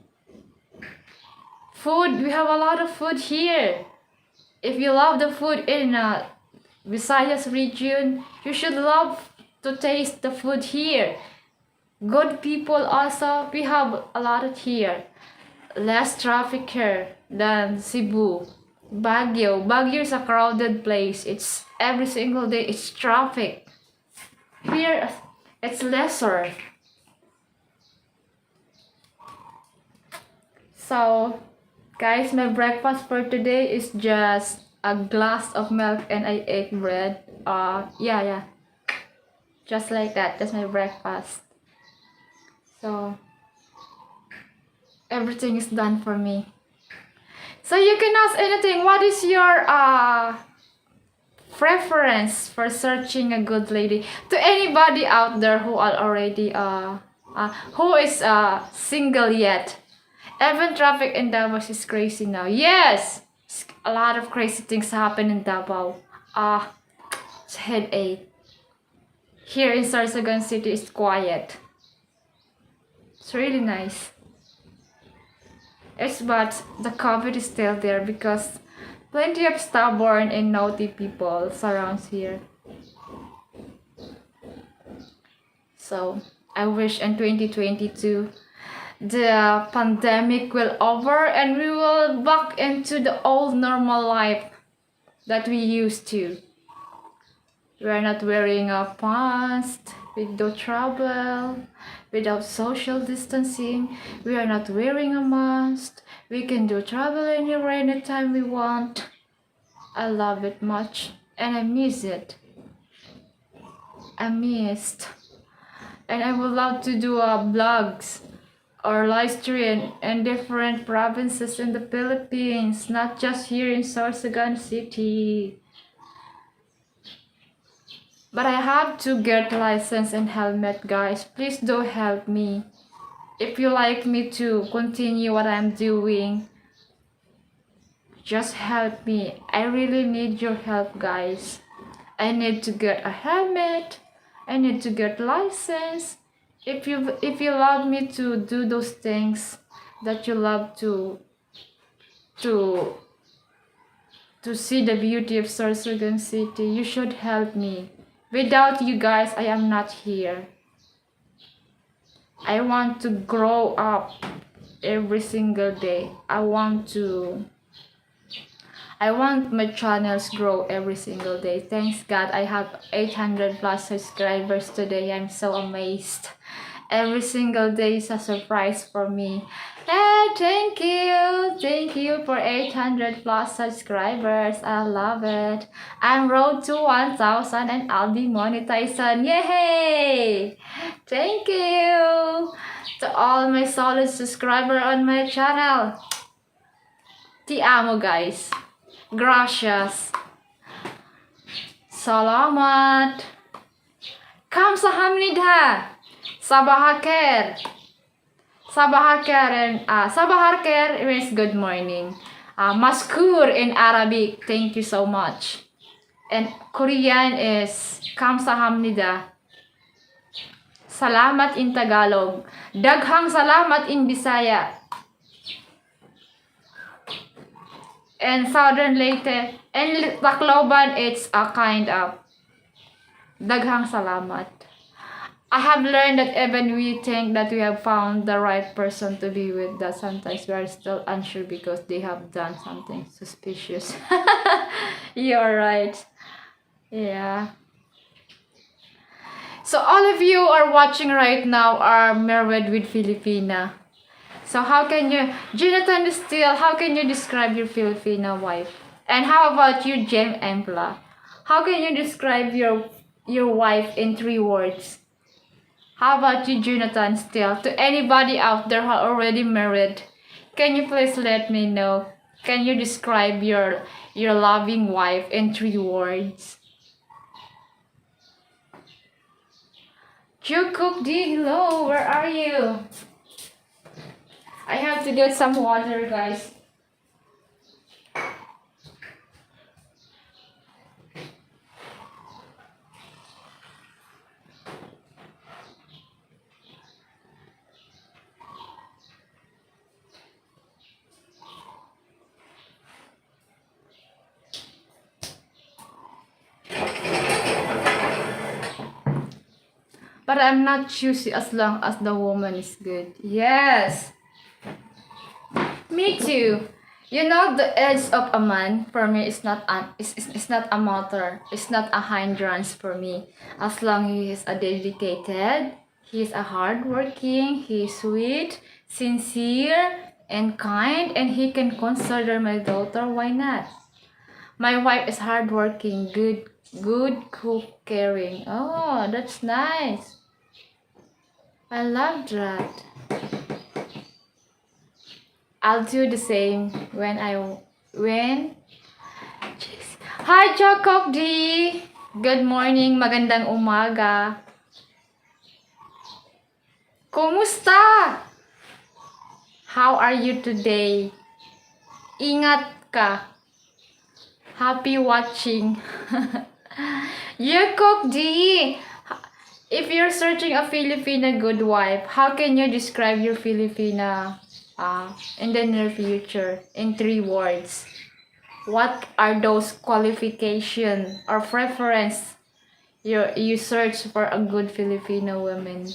Food, we have a lot of food here. If you love the food in Visayas region, you should love to taste the food here. Good people also, we have a lot of here. Less traffic here than Cebu. Baguio is a crowded place. It's every single day it's traffic. Here it's lesser. So guys, my breakfast for today is just a glass of milk and I ate bread. Yeah. Just like that. That's my breakfast. So everything is done for me. So you can ask anything. What is your preference for searching a good lady? To anybody out there who are already who is single yet. Even traffic in Davao is crazy now. Yes, a lot of crazy things happen in Davao. It's headache. Here in Sorsogon City is quiet. It's really nice. But the COVID is still there because plenty of stubborn and naughty people surrounds here. So I wish in 2022 the pandemic will over and we will back into the old normal life that we used to. We are not wearing a mask, we don't travel without social distancing. We are not wearing a mask. We can do travel anywhere, anytime we want. I love it much and I miss it. I missed. And I would love to do vlogs or live stream in different provinces in the Philippines, not just here in Sorsogon City. But I have to get license and helmet, guys. Please do help me. If you like me to continue what I'm doing, just help me. I really need your help, guys. I need to get a helmet. I need to get license. If you love me to do those things that you love to see the beauty of Sorsogon City, you should help me. Without you guys, I am not here. I want to grow up every single day. I want my channels grow every single day. Thanks God, I have 800 plus subscribers today. I'm so amazed. Every single day is a surprise for me. Hey, thank you for 800 plus subscribers. I love it. I'm road to 1,000 and I'll be monetized. Yay! Thank you to all my solid subscribers on my channel. Ti amo, guys. Gracias. Salamat. Kamsahamnida. Sabahaker. Sabaharker means good morning. Maskur in Arabic, thank you so much. And Korean is Kamsahamnida. Salamat in Tagalog. Daghang salamat in Bisaya. And Southern Leyte and Tacloban, it's a kind of daghang salamat. I have learned that even we think that we have found the right person to be with, that sometimes we are still unsure because they have done something suspicious. You're right. Yeah. So all of you are watching right now are married with Filipina. So how can you, Jonathan Steele, how can you describe your Filipino wife? And how about you, Jem Empla? How can you describe your wife in 3 words? How about you, Jonathan Steele? To anybody out there who are already married, can you please let me know? Can you describe your loving wife in 3 words? Jukuk D, hello, where are you? I have to get some water, guys. But I'm not choosy as long as the woman is good. Yes. Me too. You know, the edge of a man for me is not it's not a motor. It's not a hindrance for me. As long he is a dedicated, he is a hardworking, he is sweet, sincere, and kind, and he can consider my daughter. Why not? My wife is hardworking, good cook, caring. Oh, that's nice. I love that. I'll do the same when Hi Jacob D. Good morning, magandang umaga. Kumusta? How are you today? Ingat ka. Happy watching. Jacob D. If you're searching a Filipina good wife, how can you describe your Filipina in the near future in 3 words? What are those qualifications or preference you search for a good Filipino woman?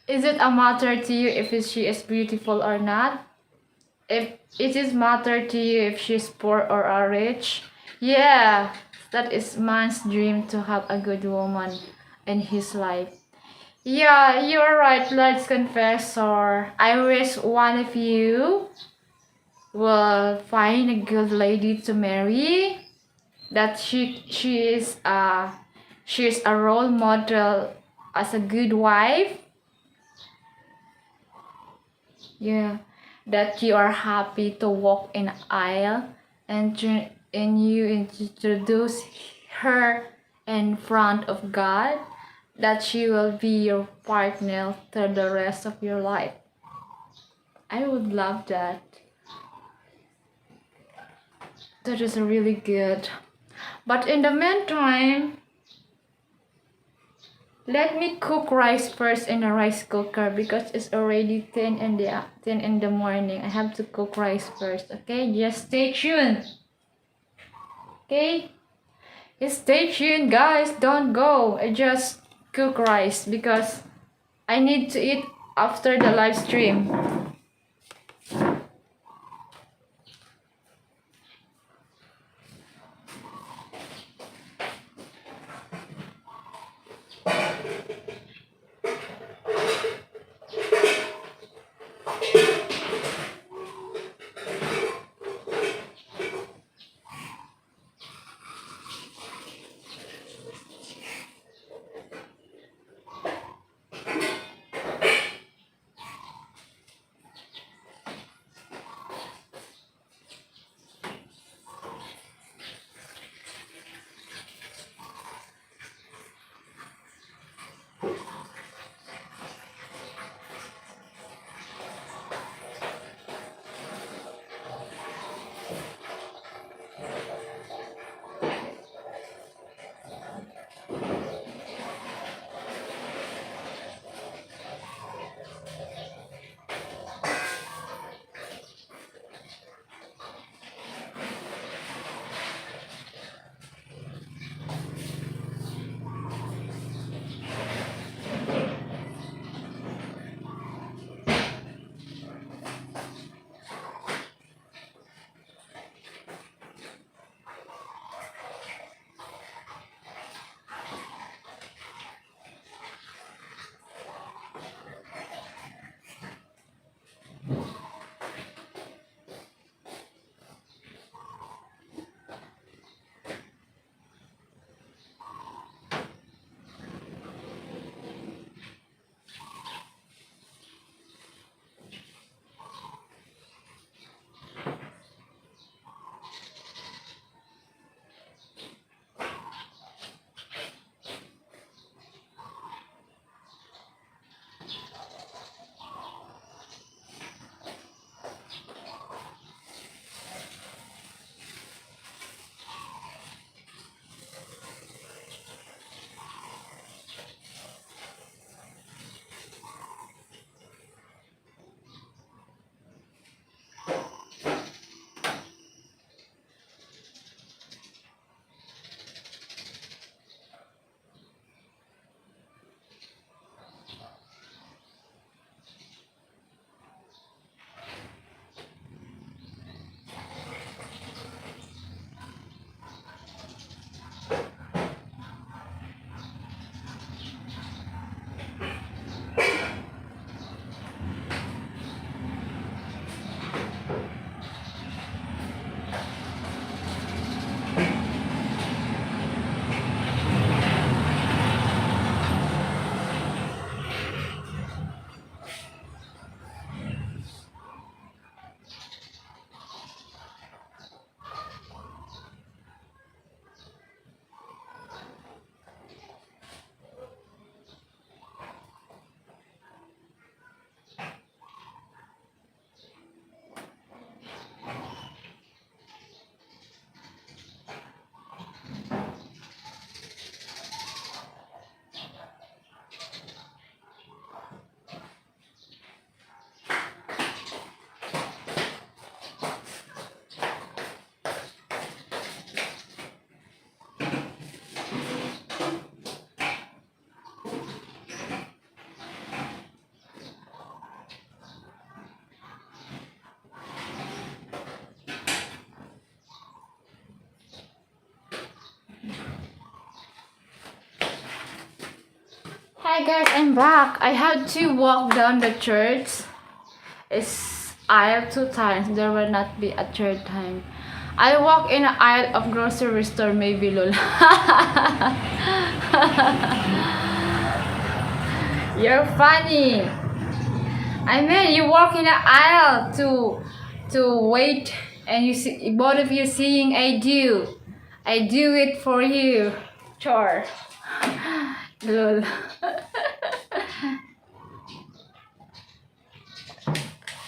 Is it a matter to you if she is beautiful or not? If it is matter to you if she's poor or rich? Yeah, that is man's dream to have a good woman in his life. Yeah, you're right, Lord's Confessor. I wish one of you will find a good lady to marry. That she's a role model as a good wife. Yeah, that you are happy to walk in the aisle and you introduce her in front of God. That she will be your partner for the rest of your life. I would love that. That is really good. But in the meantime, let me cook rice first in a rice cooker because it's already 10 in the morning. I have to cook rice first. Okay, just stay tuned. Okay, stay tuned, guys. Don't go. I just cook rice because I need to eat after the live stream. Hi guys, I'm back. I had to walk down the church. Aisle 2 times. There will not be a third time. I walk in an aisle of grocery store, maybe lol. You're funny. I mean, you walk in an aisle to wait, and you see both of you seeing I do it for you. Chore. Lol.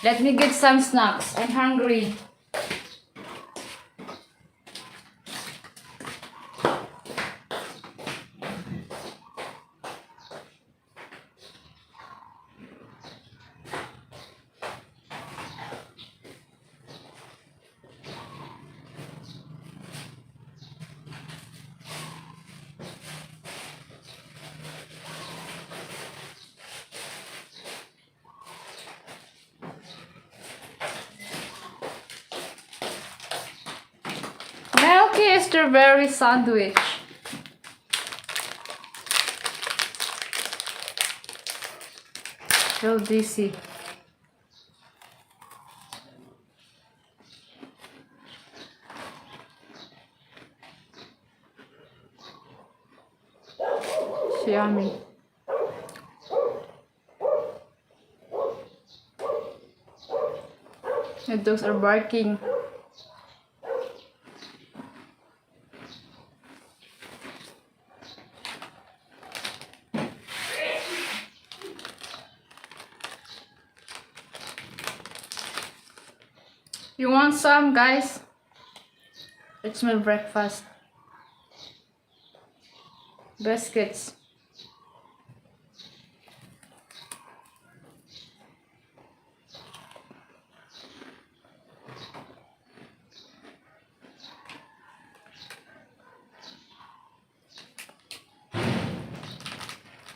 Let me get some snacks. I'm hungry. Milky strawberry sandwich. So dizzy. It's yummy. The dogs are barking. You want some, guys? It's my breakfast. Biscuits.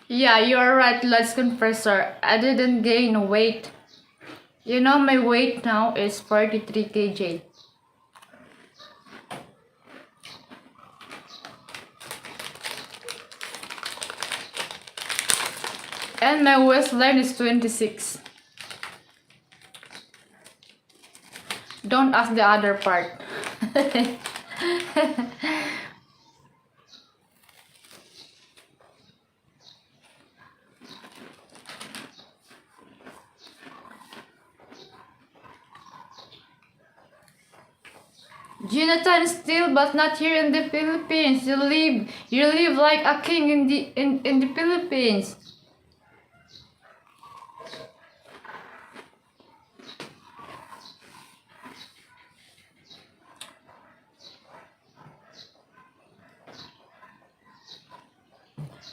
Yeah, you're right, let's compressor. I didn't gain weight. You know my weight now is 43 kg. And my waistline is 26. Don't ask the other part. Jonathan still, but not here in the Philippines. You live like a king in the Philippines.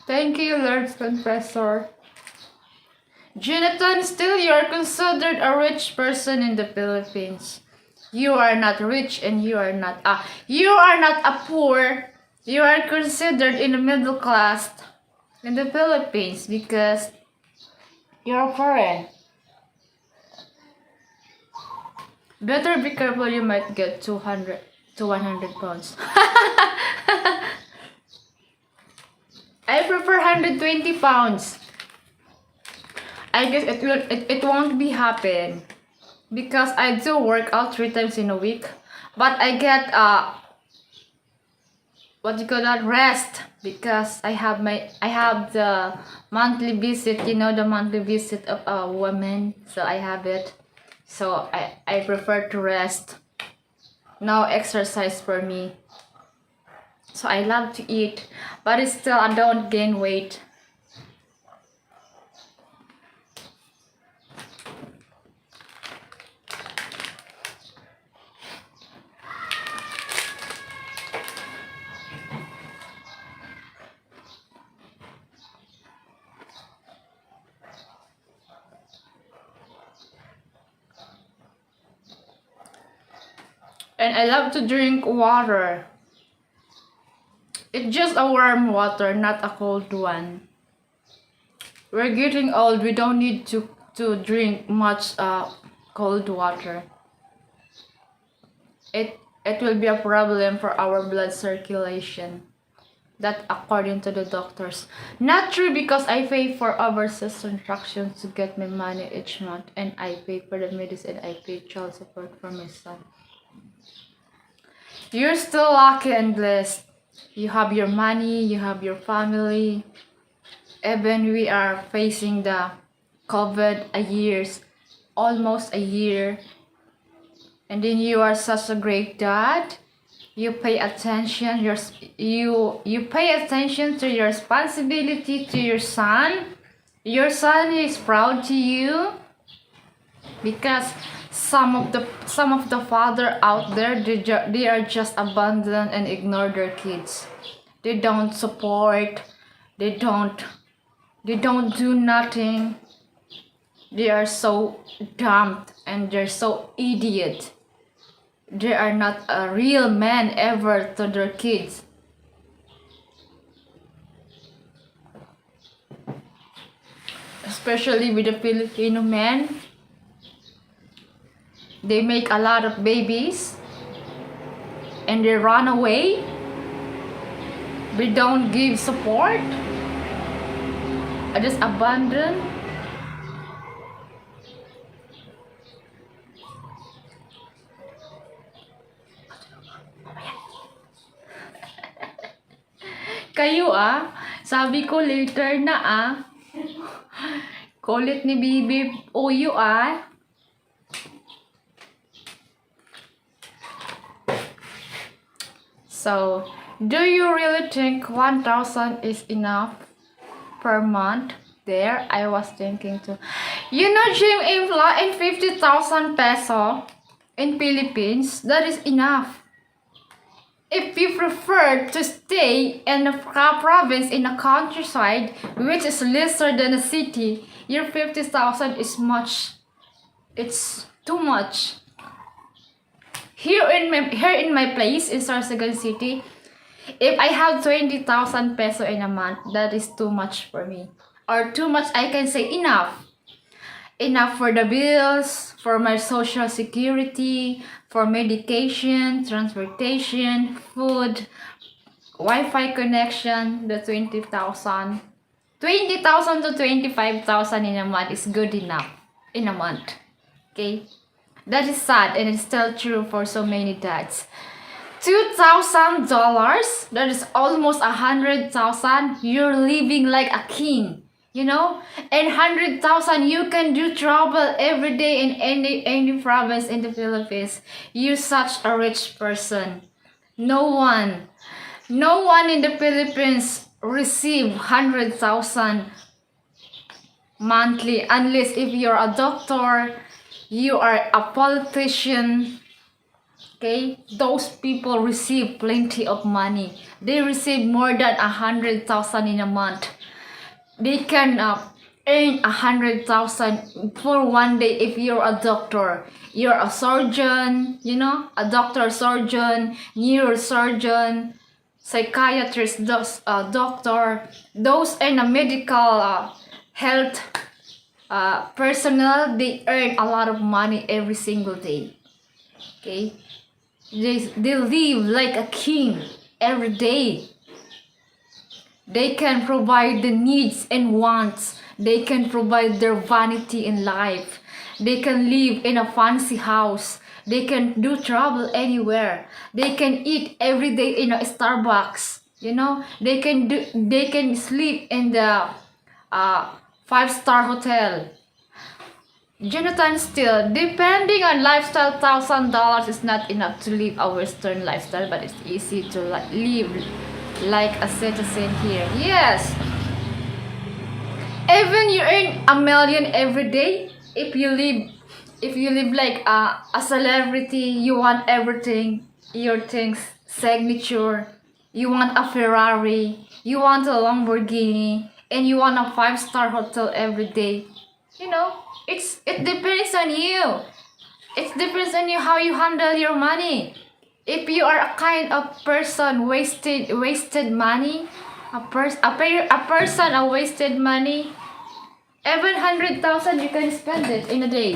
Thank you, Lord Confessor. Jonathan, still you are considered a rich person in the Philippines. You are not rich and you are not a poor. You are considered in the middle class in the Philippines because you're foreign. Better be careful, you might get 200 to 100 pounds. I prefer 120 pounds. I guess it won't be happen because I do work out 3 times in a week, but I get what you call that, rest, because I have the monthly visit, you know, the monthly visit of a woman, so I have it, so I prefer to rest. No exercise for me. So I love to eat, but it's still I don't gain weight. And I love to drink water. It's just a warm water, not a cold one. We're getting old, we don't need to drink much cold water. It will be a problem for our blood circulation. That according to the doctors. Not true, because I pay for overseas transactions to get my money each month, and I pay for the medicine, I pay child support for my son. You're still lucky and blessed. You have your money, you have your family. Even we are facing the COVID almost a year. And then you are such a great dad. You pay attention. You pay attention to your responsibility to your son. Your son is proud to you, because some of the father out there, they are just abandon and ignore their kids. They don't support. They don't do nothing. They are so dumb and they're so idiot. They are not a real man ever to their kids. Especially with the Filipino men. They make a lot of babies and they run away. We don't give support. I just abandon. Kayo sabi ko later na Kulit ni Bibi Uyo So, do you really think 1,000 is enough per month? There, I was thinking too. You know, Jim, in 50,000 peso in Philippines, that is enough. If you prefer to stay in a province in a countryside, which is lesser than a city, your 50,000 is much. It's too much. Here in my place in Sorsogon City, if I have 20,000 peso in a month, that is too much for me. Or too much, I can say enough. Enough for the bills, for my social security, for medication, transportation, food, Wi-Fi connection. The 20,000 to 25,000 in a month is good enough in a month. Okay, that is sad and it's still true for so many dads. $2,000, that is almost 100,000. You're living like a king. You know, and 100,000 you can do travel every day in any province in the Philippines. You're such a rich person. No one in the Philippines receive 100,000 monthly, unless if you're a doctor, you are a politician. Okay, those people receive plenty of money. They receive more than 100,000 in a month. They can earn 100,000 for one day if you're a doctor. You're a surgeon, you know, a doctor, surgeon, neurosurgeon, psychiatrist, doctor. Those in a medical health personnel, they earn a lot of money every single day. Okay, they live like a king every day. They can provide the needs and wants. They can provide their vanity in life. They can live in a fancy house. They can do travel anywhere. They can eat every day in a Starbucks. You know, they can sleep in the 5-star hotel. Jonathan, still, depending on lifestyle, $1,000 is not enough to live a Western lifestyle, but it's easy to live like a citizen here. Yes. Even you earn $1 million every day, if you live like a celebrity, you want everything, your things, signature, you want a Ferrari, you want a Lamborghini, and you want a 5-star hotel every day. You know, it depends on you. It depends on you how you handle your money. If you are a kind of person wasted money, a wasted money, even 100,000 you can spend it in a day.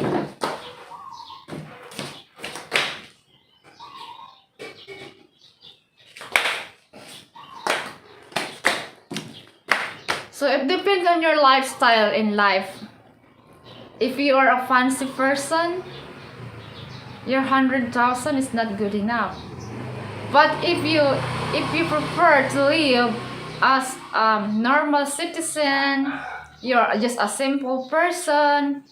So it depends on your lifestyle in life. If you are a fancy person, your 100,000 is not good enough. But if you prefer to live as a normal citizen, you're just a simple person,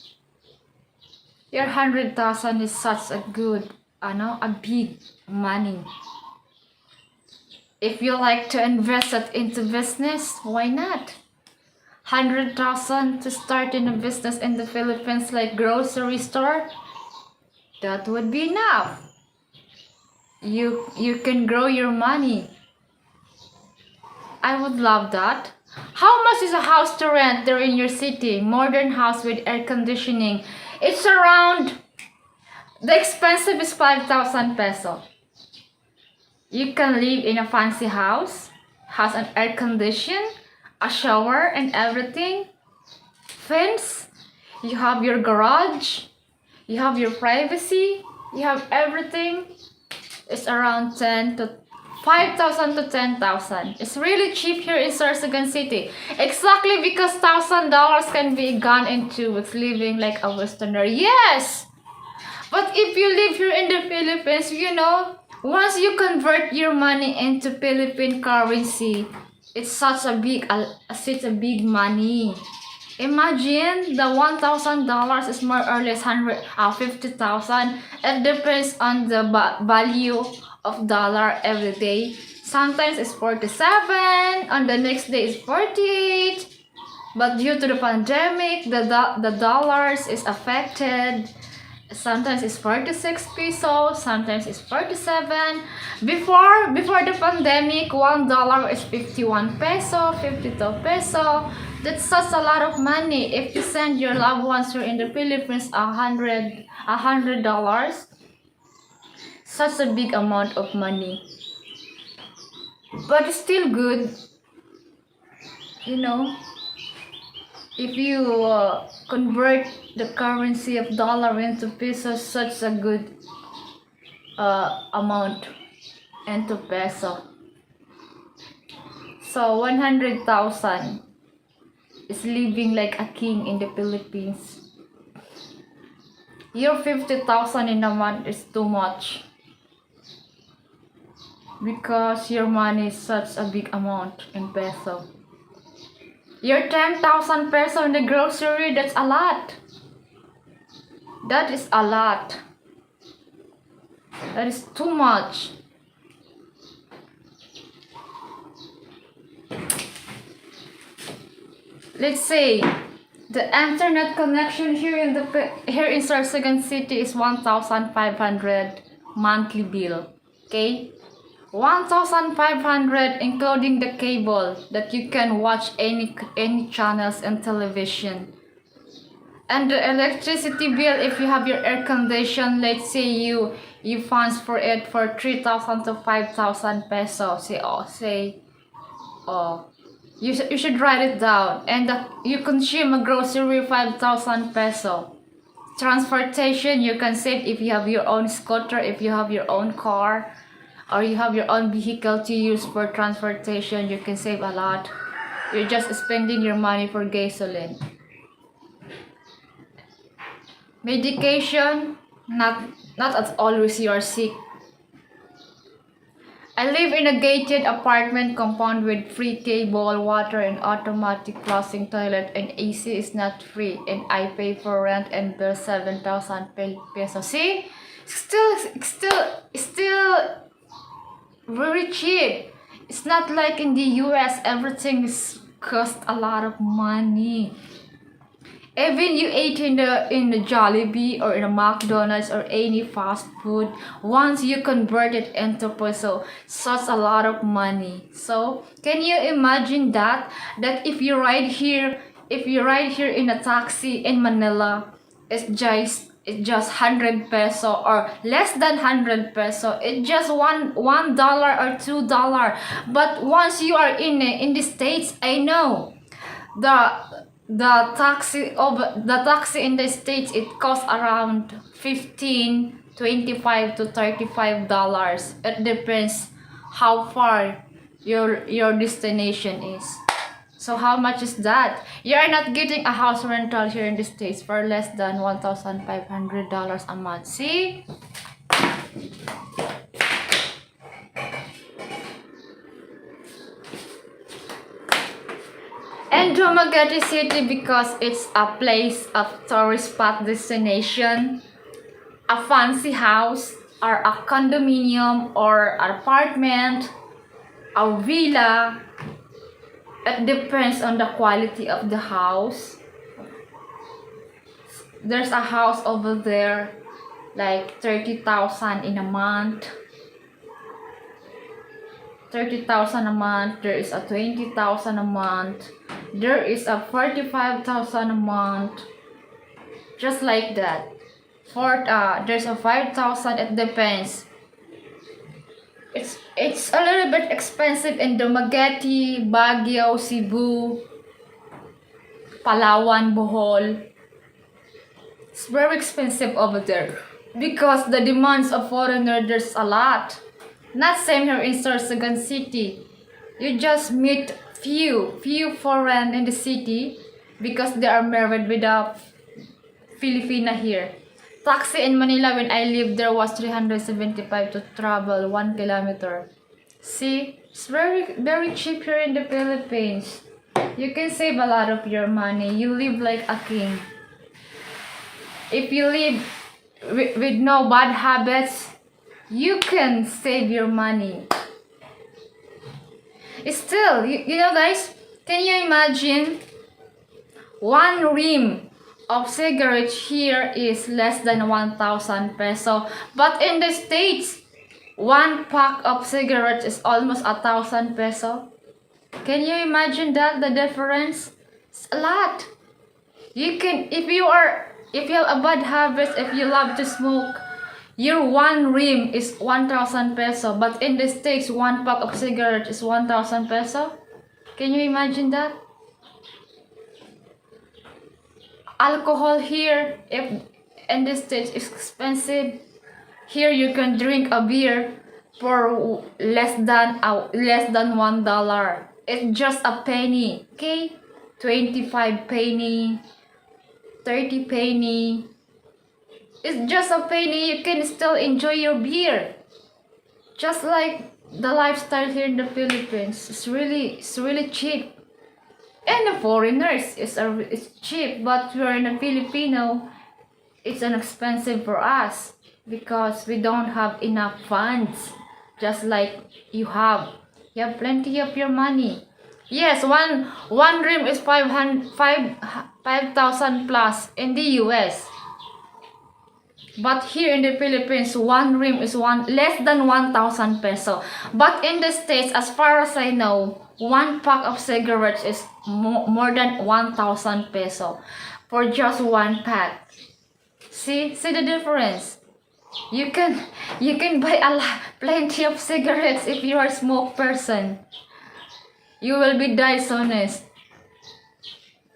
your 100,000 is such a good, a big money. If you like to invest it into business, why not? 100,000 to start in a business in the Philippines, like grocery store, that would be enough. You can grow your money. I would love that. How much is a house to rent there in your city? Modern house with air conditioning. It's around, the expensive is 5,000 peso. You can live in a fancy house, has an air condition, a shower and everything. Fence, you have your garage, you have your privacy, you have everything. It's around 5,000 to 10,000. It's really cheap here in Sorsogon City. Exactly because $1,000 can be gone in 2 weeks living like a Westerner. Yes! But if you live here in the Philippines, once you convert your money into Philippine currency, it's such a big money. Imagine the $1,000 is more or less 50,000. It depends on the value of dollar every day. Sometimes it's 47, on the next day it's 48. But due to the pandemic, the dollars is affected. Sometimes it's 46 pesos, sometimes it's 47. Before the pandemic, $1 is 51 peso, 52 peso. That's such a lot of money. If you send your loved ones here in the Philippines $100, such a big amount of money. But it's still good, if you convert the currency of dollar into pesos, such a good amount into peso. So 100,000 is living like a king in the Philippines. Your 50,000 in a month is too much, because your money is such a big amount in peso. Your 10,000 peso in the grocery, that's a lot. That is a lot. That is too much. Let's say the internet connection here in Sorsogon City is 1,500 monthly bill. Okay? 1,500 including the cable that you can watch any channels and television. And the electricity bill, if you have your air condition, let's say you funds for it for 3,000 to 5,000 pesos. You should write it down. And you consume a grocery 5,000 peso. Transportation, you can save if you have your own scooter, if you have your own car, or you have your own vehicle to use for transportation. You can save a lot. You're just spending your money for gasoline. Medication, not as always you are sick. I live in a gated apartment compound with free cable, water, and automatic flushing toilet, and AC is not free, and I pay for rent and bill 7,000 pesos. See, still very cheap. It's not like in the US, everything is cost a lot of money. Even you ate in the Jollibee or in a McDonald's or any fast food, once you convert it into peso, such a lot of money. So can you imagine that if you ride here in a taxi in Manila, it's just 100 peso or less than 100 peso. It's just $1 or $2. But once you are in the States, I know the taxi in the States, it costs around $15, $25 to $35. It depends how far your destination is. So how much is that? You are not getting a house rental here in the States for less than $1,500 a month. See? And Dumaguete City, because it's a place of tourist spot destination, a fancy house or a condominium or apartment, a villa, it depends on the quality of the house. There's a house over there like 30,000 in a month. 30,000 a month. There is a 20,000 a month. There is a 45,000 a month. Just like that. There's a 5,000. It depends. It's a little bit expensive in Dumaguete, Baguio, Cebu, Palawan, Bohol. It's very expensive over there because the demands of foreigners, there's a lot. Not same here in Sorsogon City. You just meet few foreign in the city because they are married with a Filipina here. Taxi in Manila when I lived there was 375 to travel 1 kilometer. See, it's very cheap here in the Philippines. You can save a lot of your money. You live like a king. If you live with no bad habits, you can save your money. Still, you know guys, can you imagine one rim of cigarettes here is less than 1,000 peso, but in the States, one pack of cigarettes is almost 1,000 peso. Can you imagine that, the difference? It's a lot. You can, if you have a bad habit, if you love to smoke, your one rim is 1,000 peso, but in the States, one pack of cigarettes is 1,000 peso. Can you imagine that? Alcohol here, if in the States is expensive, here you can drink a beer for less than $1. It's just a penny, okay? 25 penny, 30 penny. It's just a penny. You can still enjoy your beer. Just like the lifestyle here in the Philippines. It's really cheap. And the foreigners, it's cheap, but we're in a Filipino, it's expensive for us because we don't have enough funds. Just like you have plenty of your money. Yes, one rim is 5,000 plus in the US. But here in the Philippines, one rim is less than 1,000 peso. But in the States, as far as I know, one pack of cigarettes is more than 1,000 peso for just one pack. See the difference. You can buy plenty of cigarettes if you are a smoke person. You will be dishonest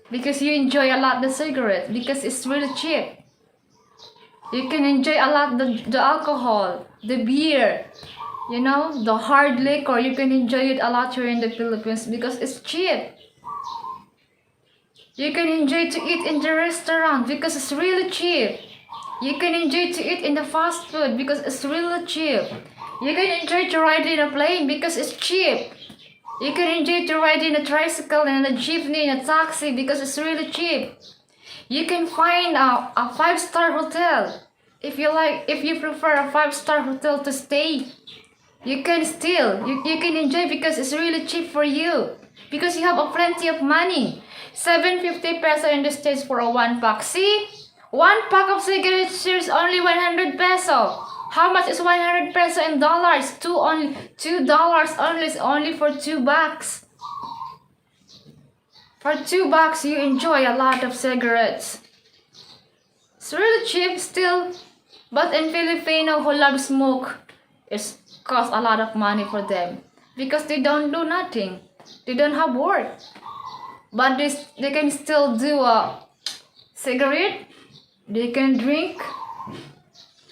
because you enjoy a lot the cigarettes because it's really cheap. You can enjoy a lot the alcohol, the beer, you know, the hard liquor. You can enjoy it a lot here in the Philippines because it's cheap. You can enjoy to eat in the restaurant because it's really cheap. You can enjoy to eat in the fast food because it's really cheap. You can enjoy to ride in a plane because it's cheap. You can enjoy to ride in a tricycle and a jeepney and a taxi because it's really cheap. You can find a 5-star hotel. If you prefer a 5-star hotel to stay, you can enjoy because it's really cheap for you. Because you have plenty of money. 750 peso in the States for a one pack. See? One pack of cigarettes here is only 100 peso. How much is 100 peso in dollars? $2 only for $2. For $2, you enjoy a lot of cigarettes. It's really cheap still, but in Filipino who love smoke, it costs a lot of money for them because they don't do nothing. They don't have work, but they can still do a cigarette. They can drink.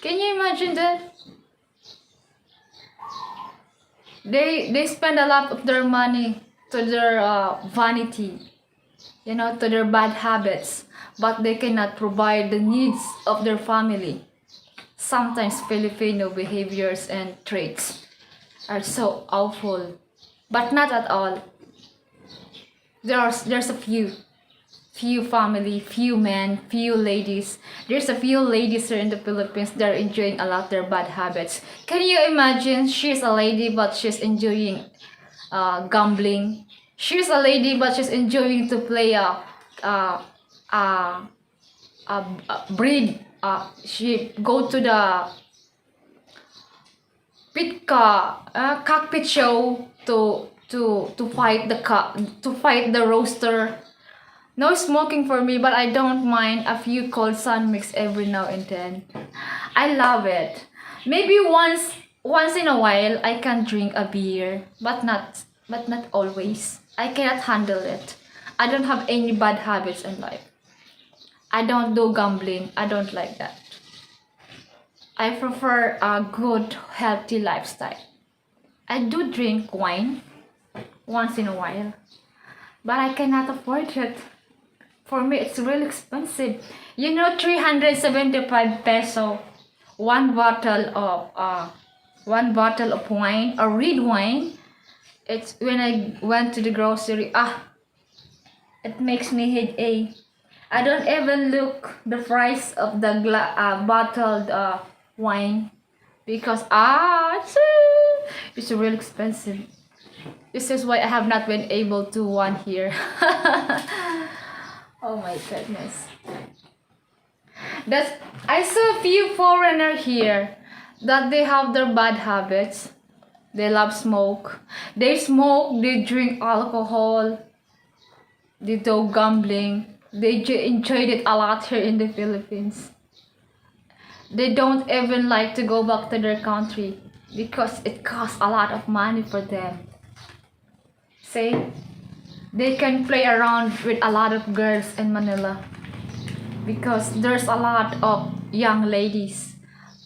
Can you imagine that? They spend a lot of their money to their vanity, to their bad habits, but they cannot provide the needs of their family. Sometimes Filipino behaviors and traits are so awful, but not at all. There's a few family, few men, few ladies. There's a few ladies here in the Philippines. They're enjoying a lot their bad habits. Can you imagine? She's a lady, but she's enjoying gambling. She's a lady, but she's enjoying to play a, a, a breed. She go to the cockpit show to fight the roaster. No smoking for me, but I don't mind a few cold sun mix every now and then. I love it. Maybe once in a while I can drink a beer, but not always. I cannot handle it. I don't have any bad habits in life. I don't do gambling. I don't like that. I prefer a good, healthy lifestyle. I do drink wine once in a while, but I cannot afford it. For me, it's really expensive. 375 peso, one bottle of wine, a red wine. It's when I went to the grocery. It makes me headache. I don't even look the price of the bottled wine because it's really expensive. This is why I have not been able to one here. Oh my goodness. I saw a few foreigner here that they have their bad habits. They love smoke. They smoke, they drink alcohol, they do gambling. They enjoyed it a lot here in the Philippines. They don't even like to go back to their country because it costs a lot of money for them. See? They can play around with a lot of girls in Manila because there's a lot of young ladies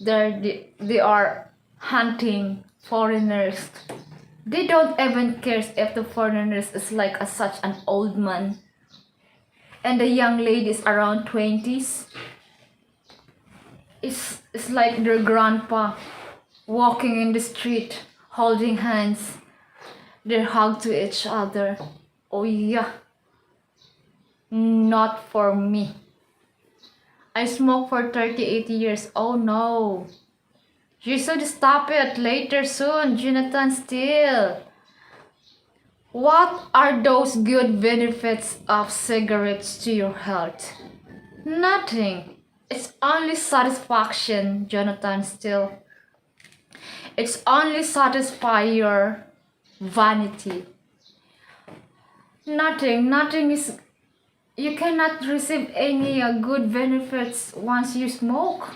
there. They are hunting foreigners. They don't even care if the foreigners is like such an old man and the young ladies around 20s. It's like their grandpa walking in the street holding hands. They hug to each other. Oh yeah, not for me. I smoke for 38 years. Oh no. You should stop it later soon, Jonathan Steele. What are those good benefits of cigarettes to your health? Nothing. It's only satisfaction, Jonathan Steele. It's only satisfy your vanity. Nothing is. You cannot receive any good benefits once you smoke.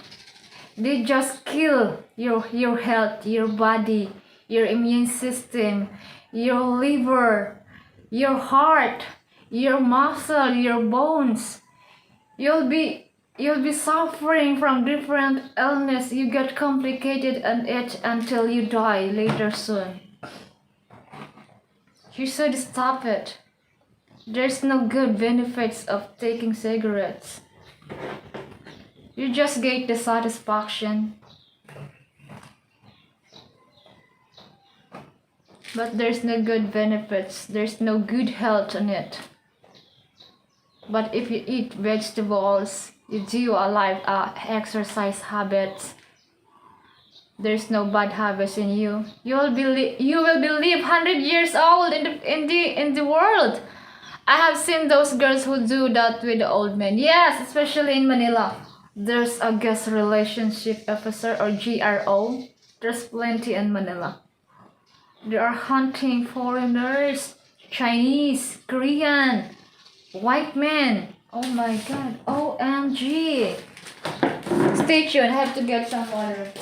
They just kill your health, your body, your immune system, your liver, your heart, your muscle, your bones. You'll be suffering from different illness. You get complicated on it until you die later soon. You should stop it. There's no good benefits of taking cigarettes. You just get the satisfaction. But there's no good benefits. There's no good health on it. But if you eat vegetables, you do a life exercise habits, there's no bad habits in you. You will be live 100 years old in the world. I have seen those girls who do that with the old men. Yes, especially in Manila. There's a guest relationship officer or GRO. There's plenty in Manila. They are hunting foreigners, Chinese, Korean, white men. Oh my god. OMG. Stay tuned. I have to get some water.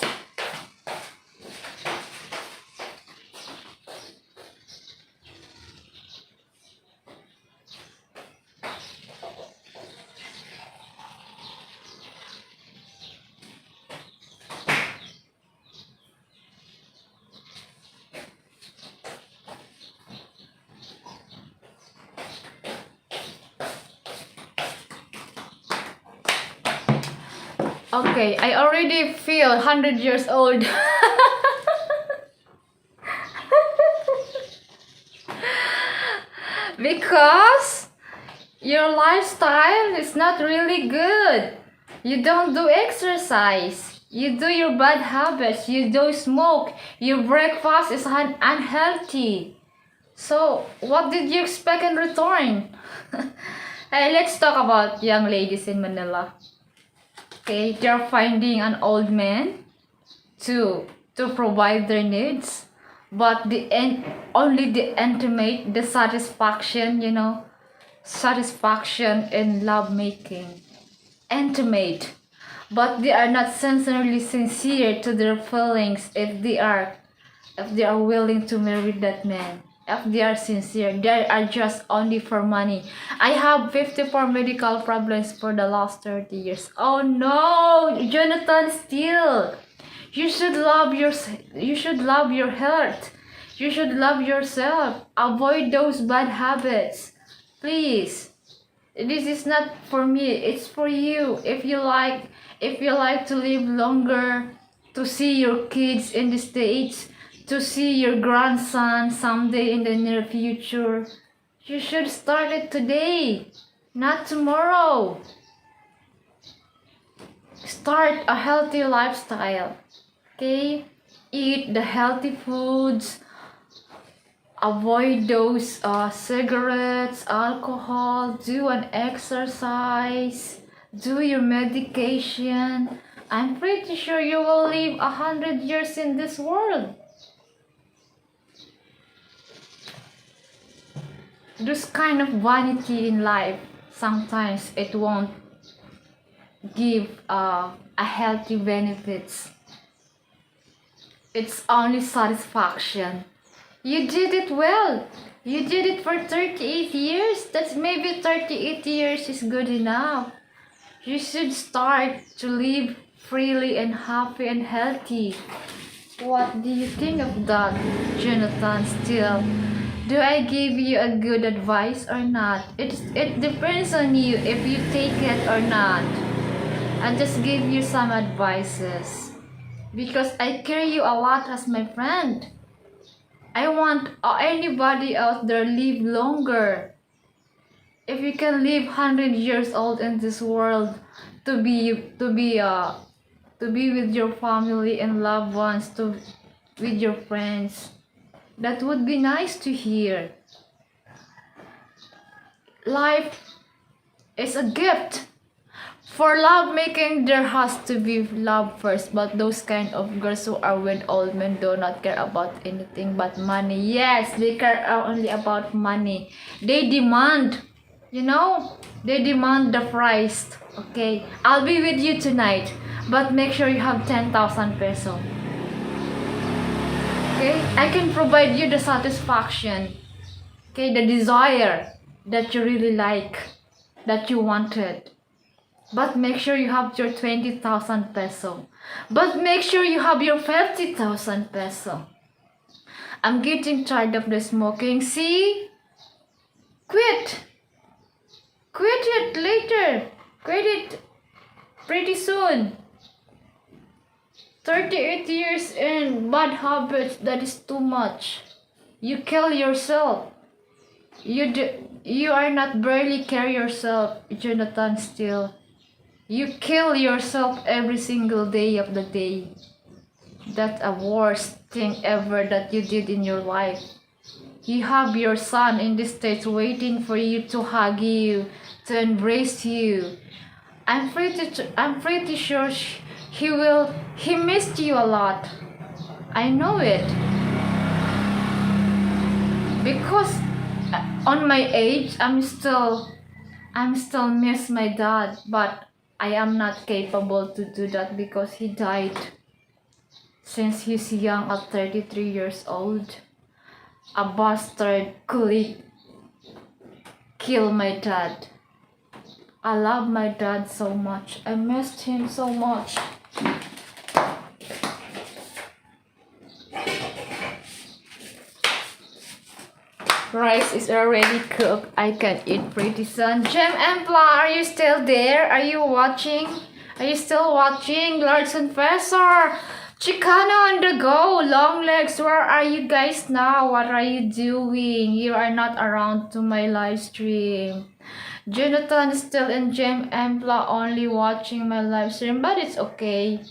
Okay, I already feel 100 years old. Because your lifestyle is not really good. You don't do exercise. You do your bad habits. You do smoke. Your breakfast is unhealthy. So, what did you expect in return? Hey, let's talk about young ladies in Manila. Okay, they're finding an old man to provide their needs, but only the intimate, the satisfaction, satisfaction in love making, intimate, but they are not sincerely sincere to their feelings if they are willing to marry that man. If they are sincere, they are just only for money. I have 54 medical problems for the last 30 years. Oh no, Jonathan Steele. You should love your health. You should love yourself. Avoid those bad habits. Please. This is not for me, it's for you. If you like to live longer, to see your kids in the States, to see your grandson someday in the near future, you should start it today, not tomorrow. Start a healthy lifestyle. Okay? Eat the healthy foods. Avoid those cigarettes, alcohol. Do an exercise. Do your medication. I'm pretty sure you will live 100 years in this world. This kind of vanity in life, sometimes it won't give a healthy benefits. It's only satisfaction. You did it well. You did it for 38 years. That's maybe 38 years is good enough. You should start to live freely and happy and healthy. What do you think of that, Jonathan Steele? Do I give you a good advice or not? It depends on you if you take it or not. I just give you some advices because I care you a lot as my friend. I want anybody out there live longer. If you can live 100 years old in this world, to be with your family and loved ones, with your friends, that would be nice to hear. Life is a gift. For love making, there has to be love first. But those kind of girls who are with old men do not care about anything but money. Yes, they care only about money. They demand, they demand the price. Okay, I'll be with you tonight, but make sure you have 10,000 peso. Okay, I can provide you the satisfaction. Okay, the desire that you really like, that you wanted. But make sure you have your 20,000 peso. But make sure you have your 50,000 peso. I'm getting tired of the smoking. See? Quit. Quit it later. Quit it pretty soon. 38 years in bad habits, that is too much. You kill yourself. You are not barely care yourself, Jonathan Steele. You kill yourself every single day of the day. That's a worst thing ever that you did in your life. You have your son in the States waiting for you to hug you, to embrace you. I'm pretty sure he missed you a lot. I know it. Because on my age, I'm still miss my dad, but I am not capable to do that because he died since he's young at 33 years old. A bastard could kill my dad. I love my dad so much. I missed him so much. Rice is already cooked. I can eat pretty soon. Gem and Pla, are you still there? Are you watching? Are you still watching? Lords Confessor, Chicano on the go, Long Legs, where are you guys now? What are you doing? You are not around to my live stream. Jonathan is still in Gem Empla only watching my live stream, but it's okay.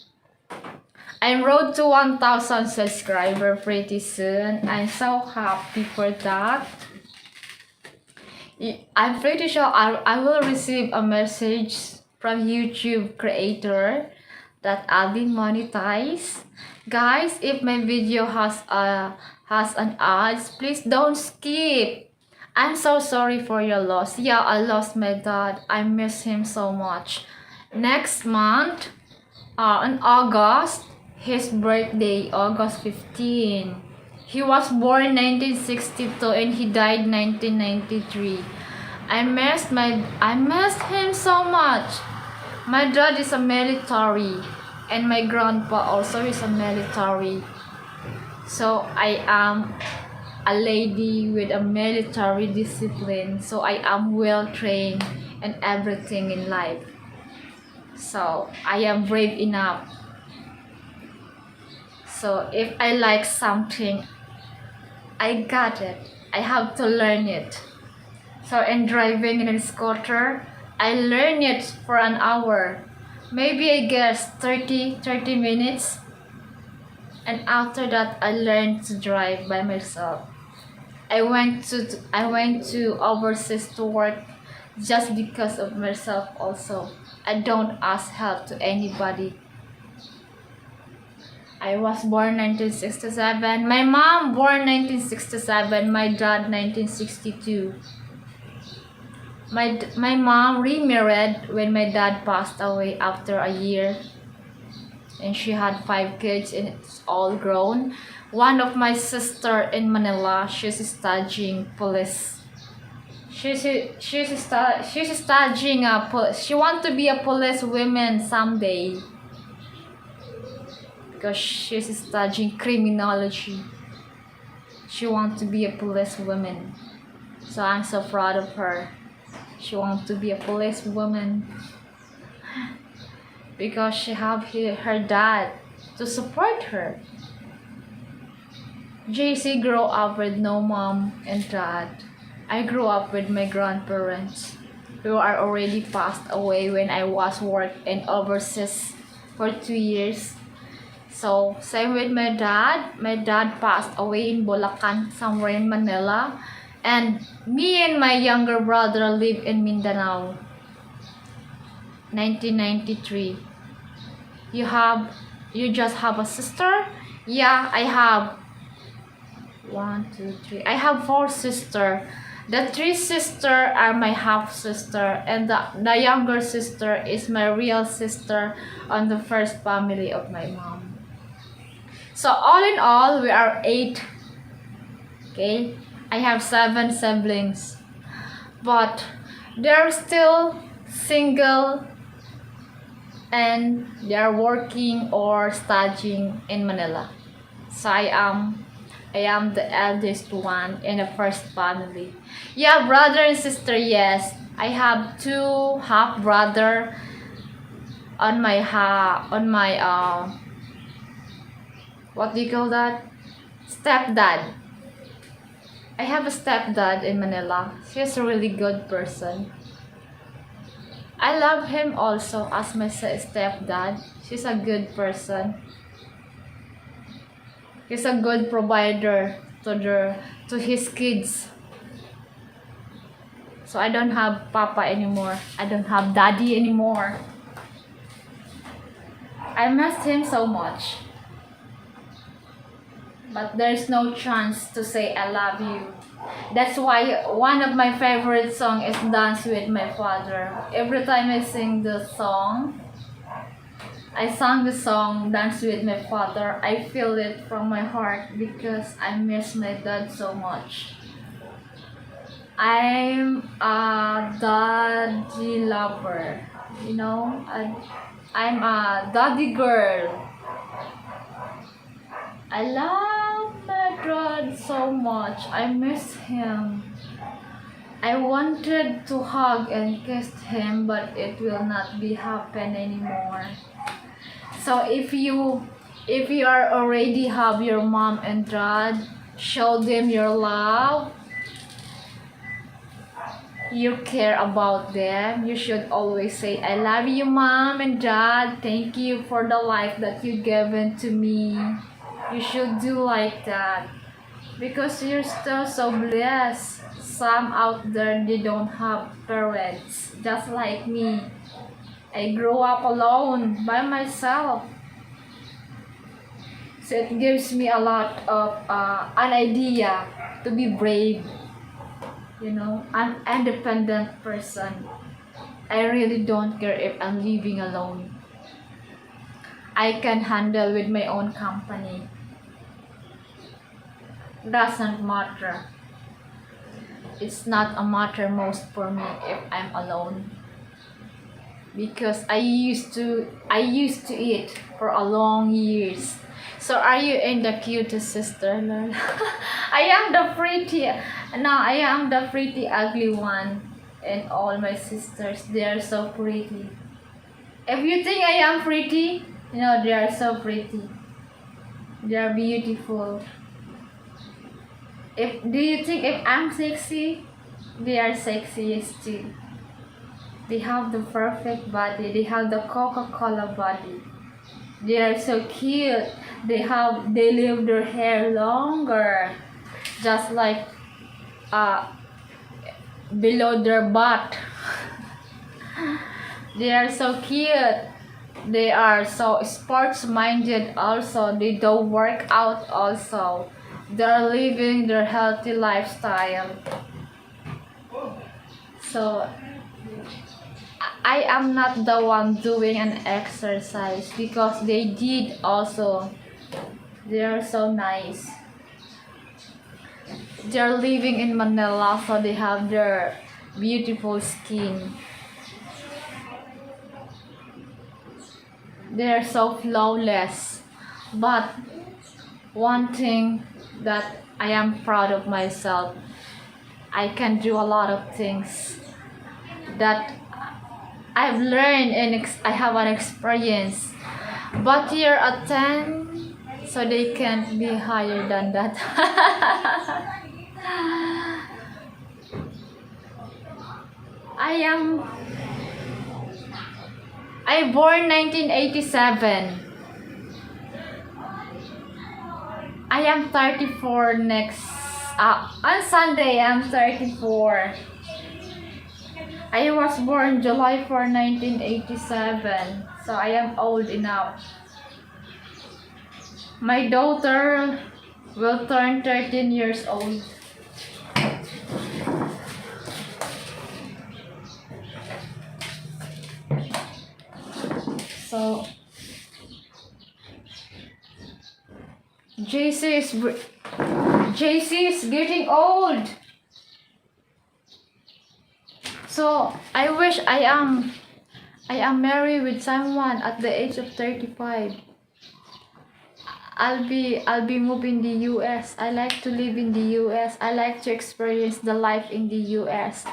I'm road to 1,000 subscriber pretty soon. I'm so happy for that. I'm pretty sure I will receive a message from YouTube creator that I'll be monetized. Guys, if my video has an ads, please don't skip. I'm so sorry for your loss. Yeah, I lost my dad. I miss him so much. Next month, in August, his birthday, August 15. He was born 1962 and he died 1993. I missed him so much. My dad is a military and my grandpa also is a military. So I am a lady with a military discipline. So I am well trained and everything in life. So I am brave enough. So if I like something, I got it. I have to learn it. So in driving in a scooter, I learned it for an hour. Maybe I guess 30 minutes. And after that, I learned to drive by myself. I went to overseas to work just because of myself also. I don't ask help to anybody. I was born 1967. My mom born 1967. My dad 1962. My mom remarried when my dad passed away after a year. And she had 5 kids and it's all grown. One of my sister in Manila, she's studying police. She's studying she want to be a police woman someday. Because she's studying criminology. She wants to be a police woman. So I'm so proud of her. She wants to be a police woman. Because she have her dad to support her. JC grew up with no mom and dad. I grew up with my grandparents who are already passed away when I was working overseas for 2 years. So same with my dad. My dad passed away in Bulacan, somewhere in Manila. And me and my younger brother live in Mindanao. 1993. You just have a sister? Yeah, I have 1, 2, 3. I have 4 sisters. The 3 sisters are my half sister, and the younger sister is my real sister on the first family of my mom. So all in all, we are 8. Okay, I have 7 siblings, but they're still single and they are working or studying in Manila. So I am the eldest one in the first family. Yeah, brother and sister, yes. I have 2 half brother on my what do you call that? Stepdad. I have a stepdad in Manila. He's a really good person. I love him also as my stepdad. He's a good person. He's a good provider to his kids. So I don't have papa anymore. I don't have daddy anymore. I miss him so much. But there's no chance to say I love you. That's why one of my favorite songs is Dance with My Father. Every time I sing the song, I sang the song Dance with My Father, I feel it from my heart because I miss my dad so much. I'm a daddy lover, you know. I'm a daddy girl. I love my dad so much. I miss him. I wanted to hug and kiss him, but it will not be happen anymore. So if you are already have your mom and dad, show them your love. You care about them. You should always say, I love you, mom and dad. Thank you for the life that you given to me. You should do like that. Because you're still so blessed. Some out there, they don't have parents. Just like me. I grew up alone by myself. So it gives me a lot of an idea to be brave. You know, I'm an independent person. I really don't care if I'm living alone. I can handle with my own company. Doesn't matter. It's not a matter most for me if I'm alone. Because I used to eat for a long years. So are you in the cutest sister, Lord? I am the pretty ugly one, and all my sisters, they are so pretty. If you think I am pretty, you know, they are so pretty. They are beautiful. Do you think if I'm sexy, they are sexy too. They have the perfect body. They have the Coca-Cola body. They are so cute. They leave their hair longer, just like below their butt. They are so cute. They are so sports-minded also. They do work out also. They are living their healthy lifestyle. So I am not the one doing an exercise because they did also. They are so nice. They're living in Manila, so they have their beautiful skin. They're so flawless. But one thing that I am proud of myself, I can do a lot of things that I've learned and I have an experience. But you're a 10, so they can't be higher than that. I born 1987. I am 34 next on Sunday. I'm 34. I was born July 4, 1987. So I am old enough. My daughter will turn 13 years old. So JC is getting old. So I wish I am married with someone at the age of 35. I'll be moving the US. I like to live in the US. I like to experience the life in the US.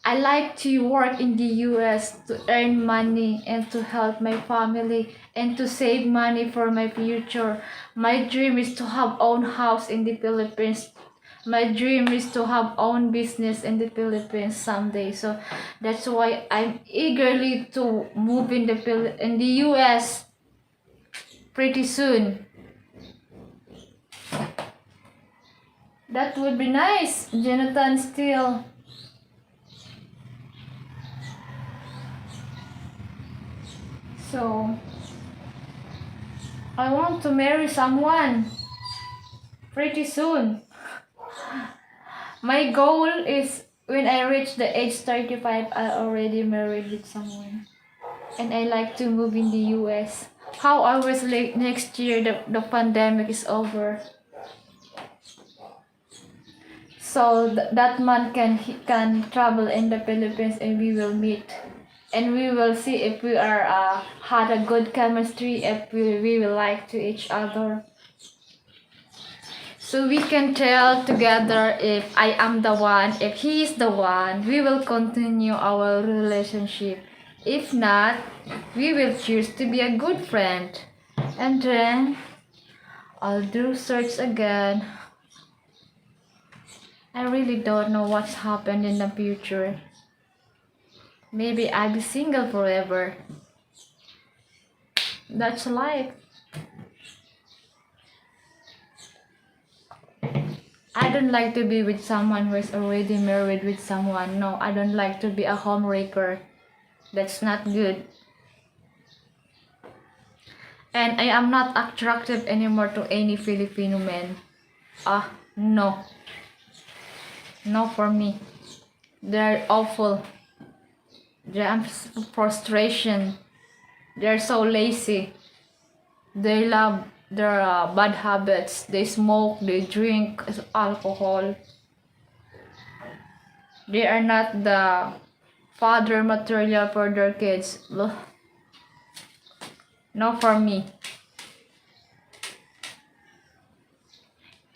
I like to work in the US to earn money and to help my family and to save money for my future. My dream is to have own house in the Philippines. My dream is to have own business in the Philippines someday. So that's why I'm eagerly to move in the US pretty soon. That would be nice, Jonathan Steele. So I want to marry someone pretty soon. My goal is when I reach the age 35, I already married with someone. And I like to move in the US. How I was like next year the pandemic is over. So that man can travel in the Philippines and we will meet. And we will see if we are had a good chemistry, if we will like to each other. So we can tell together if I am the one, if he is the one, we will continue our relationship. If not, we will choose to be a good friend. And then I'll do search again. I really don't know what's happened in the future. Maybe I'll be single forever. That's life. I don't like to be with someone who is already married with someone. No, I don't like to be a homewrecker. That's not good. And I am not attractive anymore to any Filipino men. No. No for me. They're awful. They're frustration. They're so lazy. They love their bad habits. They smoke, they drink alcohol. They are not the father material for their kids. Ugh. No for me.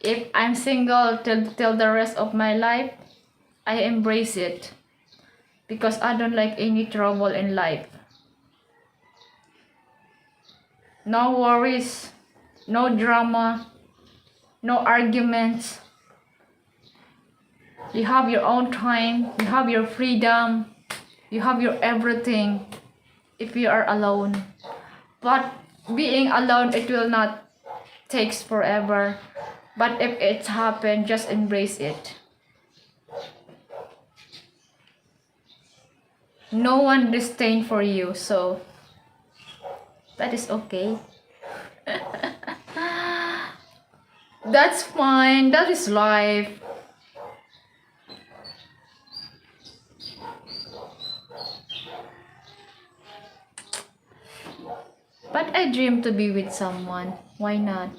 If I'm single till the rest of my life, I embrace it. Because I don't like any trouble in life. No worries, no drama, no arguments. You have your own time, you have your freedom, you have your everything if you are alone. But being alone, it will not take forever. But if it's happened, just embrace it. No one disdain for you, so that is okay. That's fine, that is life. But I dream to be with someone. Why not?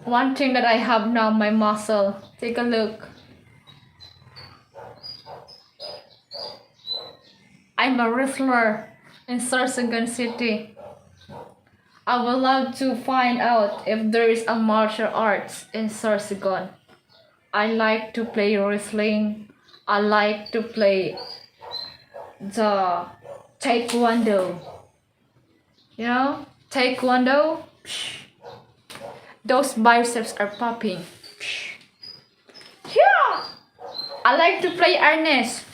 One thing that I have now, my muscle. Take a look. I'm a wrestler in Sorsogon City. I would love to find out if there is a martial arts in Sorsogon. I like to play wrestling. I like to play the taekwondo. You know, taekwondo. Those biceps are popping. Yeah! I like to play arnis.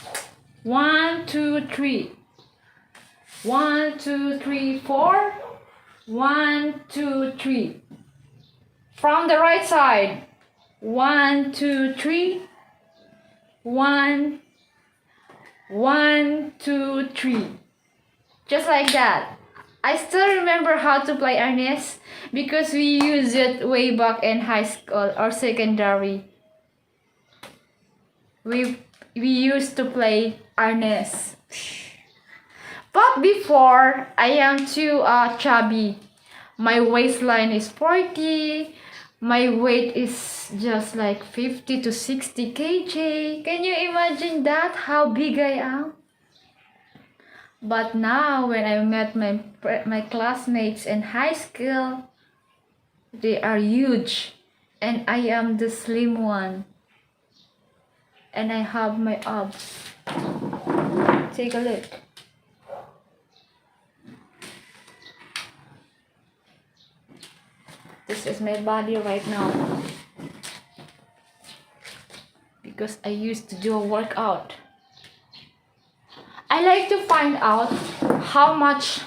1, 2, 3. 1, 2, 3, 4. 1, 2, 3. From the right side. 1, 2, 3. 1, 1, 2, 3. Just like that. I still remember how to play arnis because we used it way back in high school or secondary. We used to play arnis. But before, I am too chubby. My waistline is 40. My weight is just like 50 to 60 kg. Can you imagine that? How big I am? But now when I met my classmates in high school, they are huge. And I am the slim one. And I have my abs. Take a look. This is my body right now. Because I used to do a workout. I like to find out how much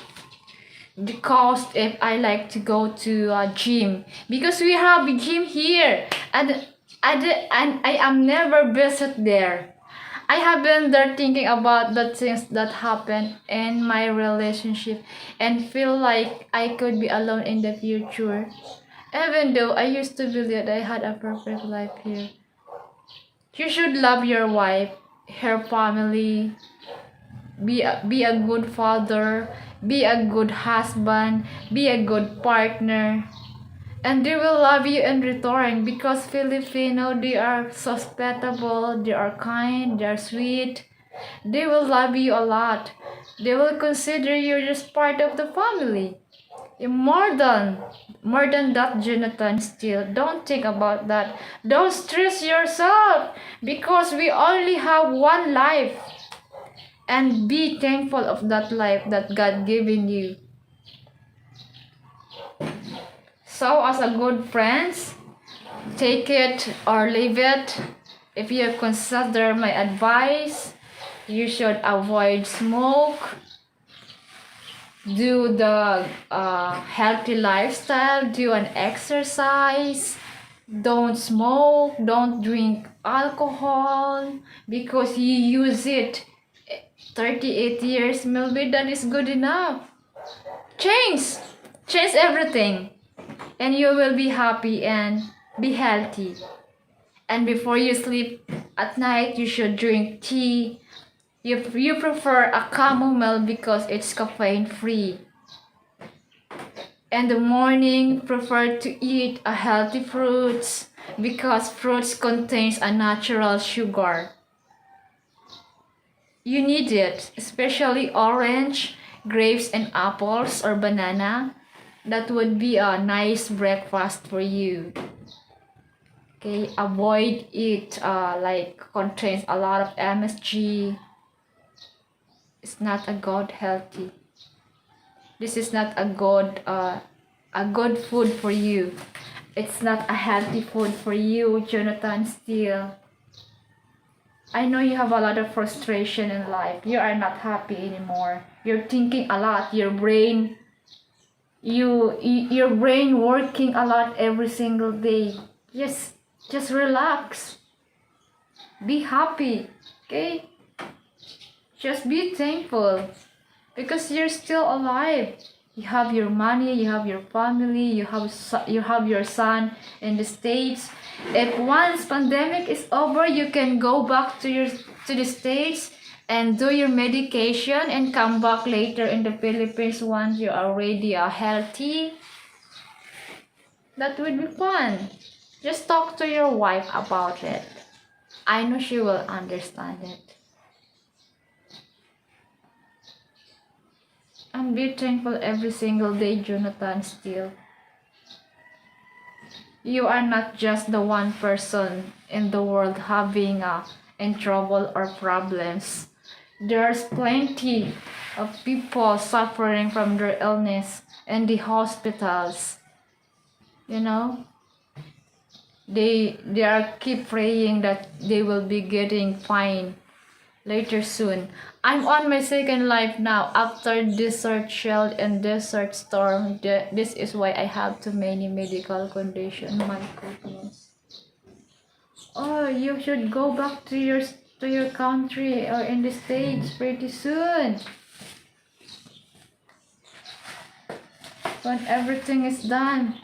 the cost if I like to go to a gym. Because we have a gym here. And I am never visit there. I have been there thinking about the things that happen in my relationship and feel like I could be alone in the future. Even though I used to believe I had a perfect life here. You should love your wife, her family, be a good father, be a good husband, be a good partner. And they will love you in return because Filipino, they are so hospitable, they are kind, they are sweet. They will love you a lot. They will consider you just part of the family. More than that, Jonathan, still don't think about that. Don't stress yourself because we only have one life, and be thankful of that life that God given you. So as a good friends, take it or leave it. If you consider my advice, you should avoid smoke, do the healthy lifestyle, do an exercise, don't smoke, don't drink alcohol because you use it 38 years, maybe that is good enough. Change everything, and you will be happy and be healthy. And before you sleep at night, you should drink tea. You prefer a chamomile because it's caffeine free. In the morning, prefer to eat a healthy fruits because fruits contains a natural sugar. You need it, especially orange, grapes and apples or banana. That would be a nice breakfast for you. Okay, avoid it like contains a lot of MSG. It's not a good healthy. This is not a good food for you. It's not a healthy food for you, Jonathan, still. I know you have a lot of frustration in life. You are not happy anymore. You're thinking a lot. Your brain working a lot every single day. Just relax. Be happy. Okay? Just be thankful because you're still alive. You have your money, you have your family, you have your son in the States. If once pandemic is over, you can go back to the States and do your medication and come back later in the Philippines once you are already healthy. That would be fun. Just talk to your wife about it. I know she will understand it. And be thankful every single day, Jonathan, still. You are not just the one person in the world having in trouble or problems. There's plenty of people suffering from their illness in the hospitals. You know, they are keep praying that they will be getting fine later soon. I'm on my second life now after desert shield and desert storm. This is why I have too many medical conditions. My goodness. Oh, you should go back to your country or in the States pretty soon. When everything is done,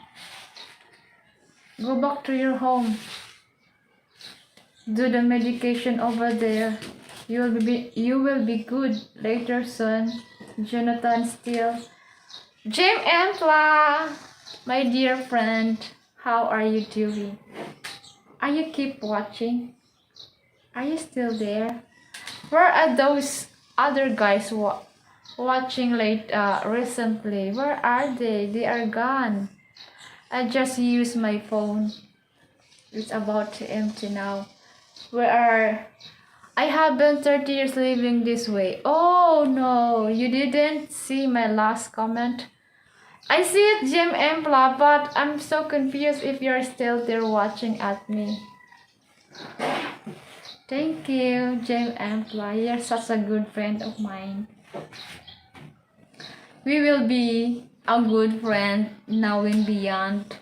go back to your home. Do the medication over there. You will be good later, son. Jonathan still. Jim Empla, my dear friend, how are you doing? Are you keep watching? Are you still there? Where are those other guys watching recently? Where are they? They are gone. I just used my phone. It's about to empty now. I have been 30 years living this way. Oh no, you didn't see my last comment? I see it, Jim Empla, but I'm so confused if you're still there watching at me. Thank you, Jim Empla. You're such a good friend of mine. We will be a good friend now and beyond.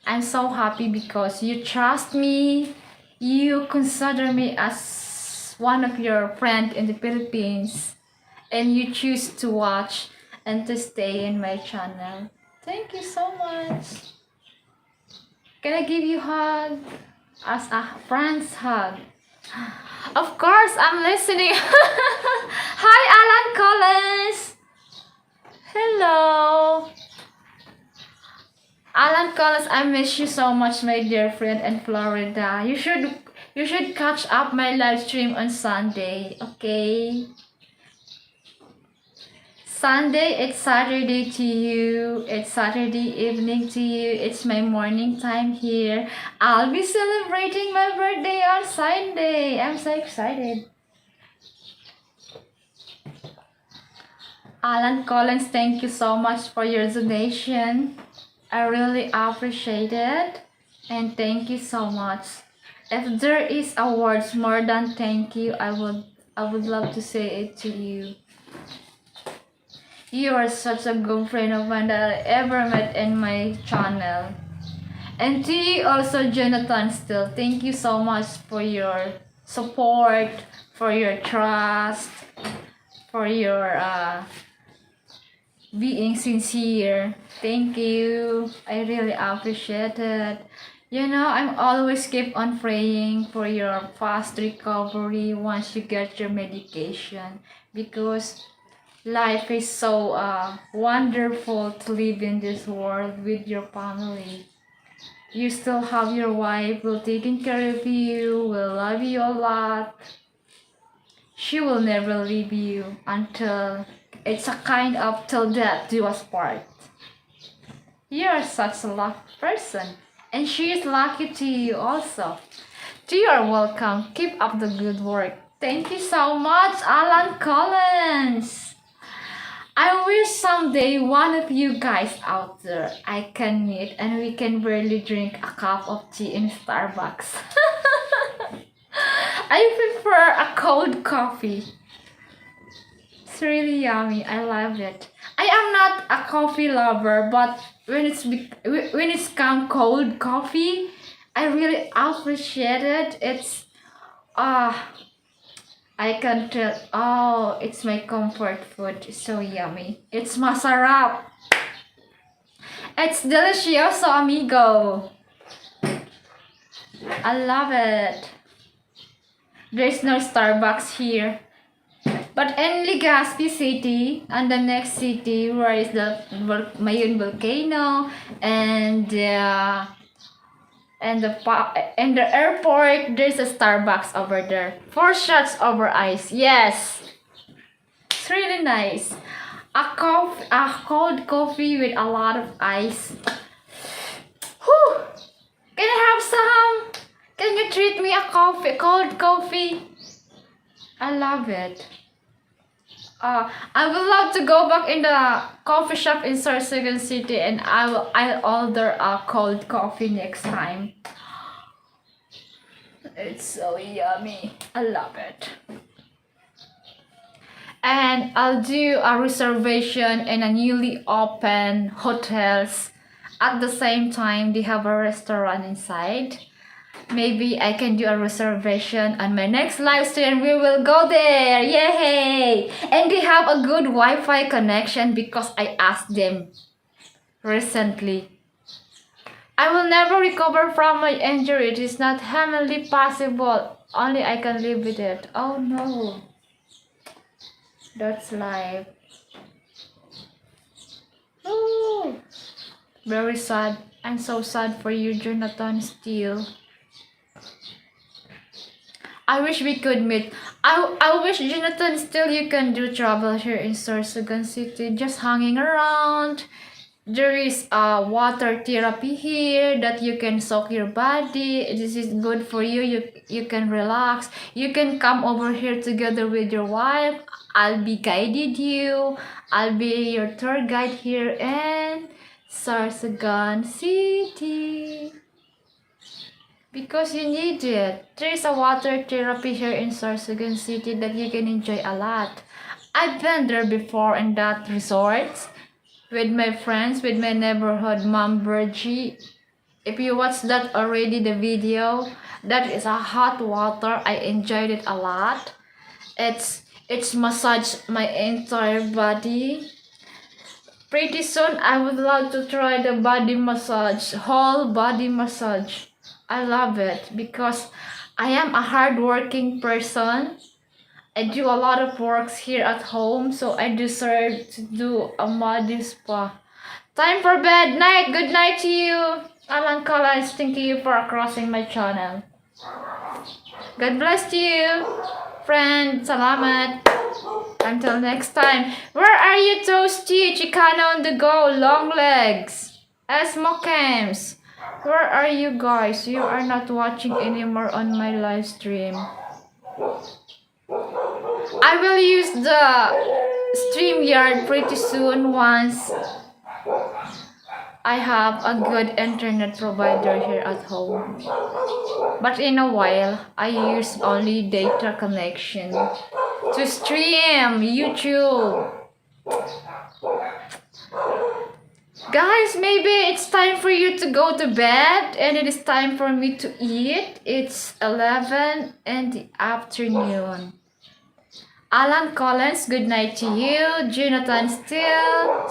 I'm so happy because you trust me. You consider me as one of your friends in the Philippines, and you choose to watch and to stay in my channel. Thank you so much. Can I give you a hug as a friend's hug? Of course, I'm listening. Hi, Alan Collins. Hello. Alan Collins, I miss you so much, my dear friend in Florida. You should catch up my live stream on Sunday, okay? Sunday, it's Saturday to you. It's Saturday evening to you. It's my morning time here. I'll be celebrating my birthday on Sunday. I'm so excited. Alan Collins, thank you so much for your donation. I really appreciate it. And thank you so much. If there is a words more than thank you, I would love to say it to you. You are such a good friend of mine that I ever met in my channel. And to you also, Jonathan, still, thank you so much for your support, for your trust, for your being sincere. Thank you. I really appreciate it. You know, I'm always keep on praying for your fast recovery once you get your medication, because life is so wonderful to live in this world with your family. You still have your wife will taking care of you, will love you a lot. She will never leave you until it's a kind of till death do us part. You're such a lucky person, and she is lucky to you also. You are welcome. Keep up the good work. Thank you so much, Alan Collins. I wish someday one of you guys out there I can meet and we can barely drink a cup of tea in Starbucks. I prefer a cold coffee. It's really yummy. I love it. I am not a coffee lover, but when it's come cold coffee, I really appreciate it. It's I can tell. Oh, it's my comfort food. It's so yummy. It's masarap. It's delicioso, amigo. I love it. There's no Starbucks here. But in Legazpi City, and the next city where is the Mayon volcano and the airport, there's a Starbucks over there. 4 shots over ice. Yes, it's really nice. A cold coffee with a lot of ice. Whew. Can I have some? Can you treat me a cold coffee? I love it. I would love to go back in the coffee shop in Sorsogon City, and I'll order a cold coffee next time. It's so yummy. I love it. And I'll do a reservation in a newly open hotels. At the same time, they have a restaurant inside. Maybe I can do a reservation on my next live stream. We will go there. Yay! And they have a good Wi-Fi connection because I asked them recently. I will never recover from my injury. It is not humanly possible. Only I can live with it. Oh no. That's life. Oh, very sad. I'm so sad for you, Jonathan, still. I wish we could meet. I wish, Jonathan, still you can do travel here in Sorsogon City, just hanging around. There is a water therapy here that you can soak your body. This is good for you. You can relax. You can come over here together with your wife. I'll be guided you. I'll be your tour guide here in Sorsogon City. Because you need it. There is a water therapy here in Sorsogon City that you can enjoy a lot. I've been there before in that resort with my friends, with my neighborhood mom Virgie. If you watched that already, the video, that is a hot water. I enjoyed it a lot. It's massaged my entire body. Pretty soon I would love to try the body massage, whole body massage. I love it because I am a hardworking person. I do a lot of works here at home, so I deserve to do a body spa. Time for bed. Night. Good night to you. Alan Collins, thank you for crossing my channel. God bless you, friend. Salamat. Until next time. Where are you, Toasty? Chicana on the go. Long legs. Esmocams. Where are you guys? You are not watching anymore on my live stream. I will use the StreamYard pretty soon once I have a good internet provider here at home. But in a while, I use only data connection to stream YouTube. Guys, maybe it's time for you to go to bed and it is time for me to eat. It's 11 in the afternoon. Alan Collins, good night to you. Jonathan Steele,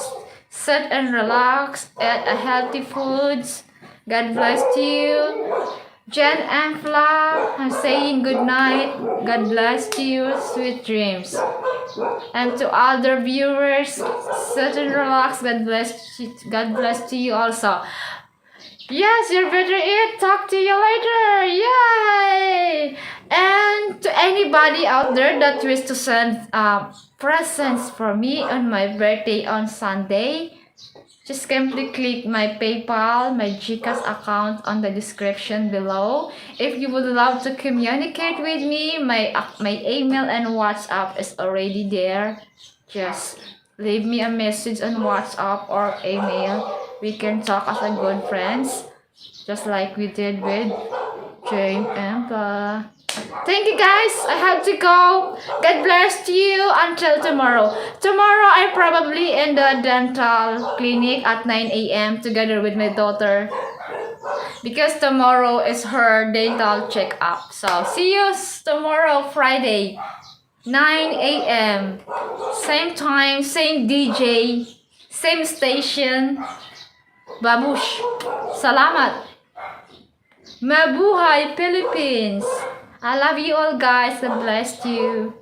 sit and relax, eat a healthy foods. God bless you. Jen and Fla, I'm saying good night. God bless you. Sweet dreams. And to other viewers, sit and relax. God bless you. God bless to you also. Yes, you better eat. Talk to you later. Yay! And to anybody out there that wish to send presents for me on my birthday on Sunday, just simply click my PayPal, my GCash account on the description below. If you would love to communicate with me, my email and WhatsApp is already there. Just leave me a message on WhatsApp or email. We can talk as a good friends, just like we did with James and Blah. Thank you guys. I have to go. God bless you until tomorrow. Tomorrow I probably in the dental clinic at 9 a.m. together with my daughter. Because tomorrow is her dental checkup. So see you tomorrow, Friday, 9 a.m. Same time, same DJ, same station. Babush. Salamat. Mabuhay, Philippines. I love you all, guys. God bless you.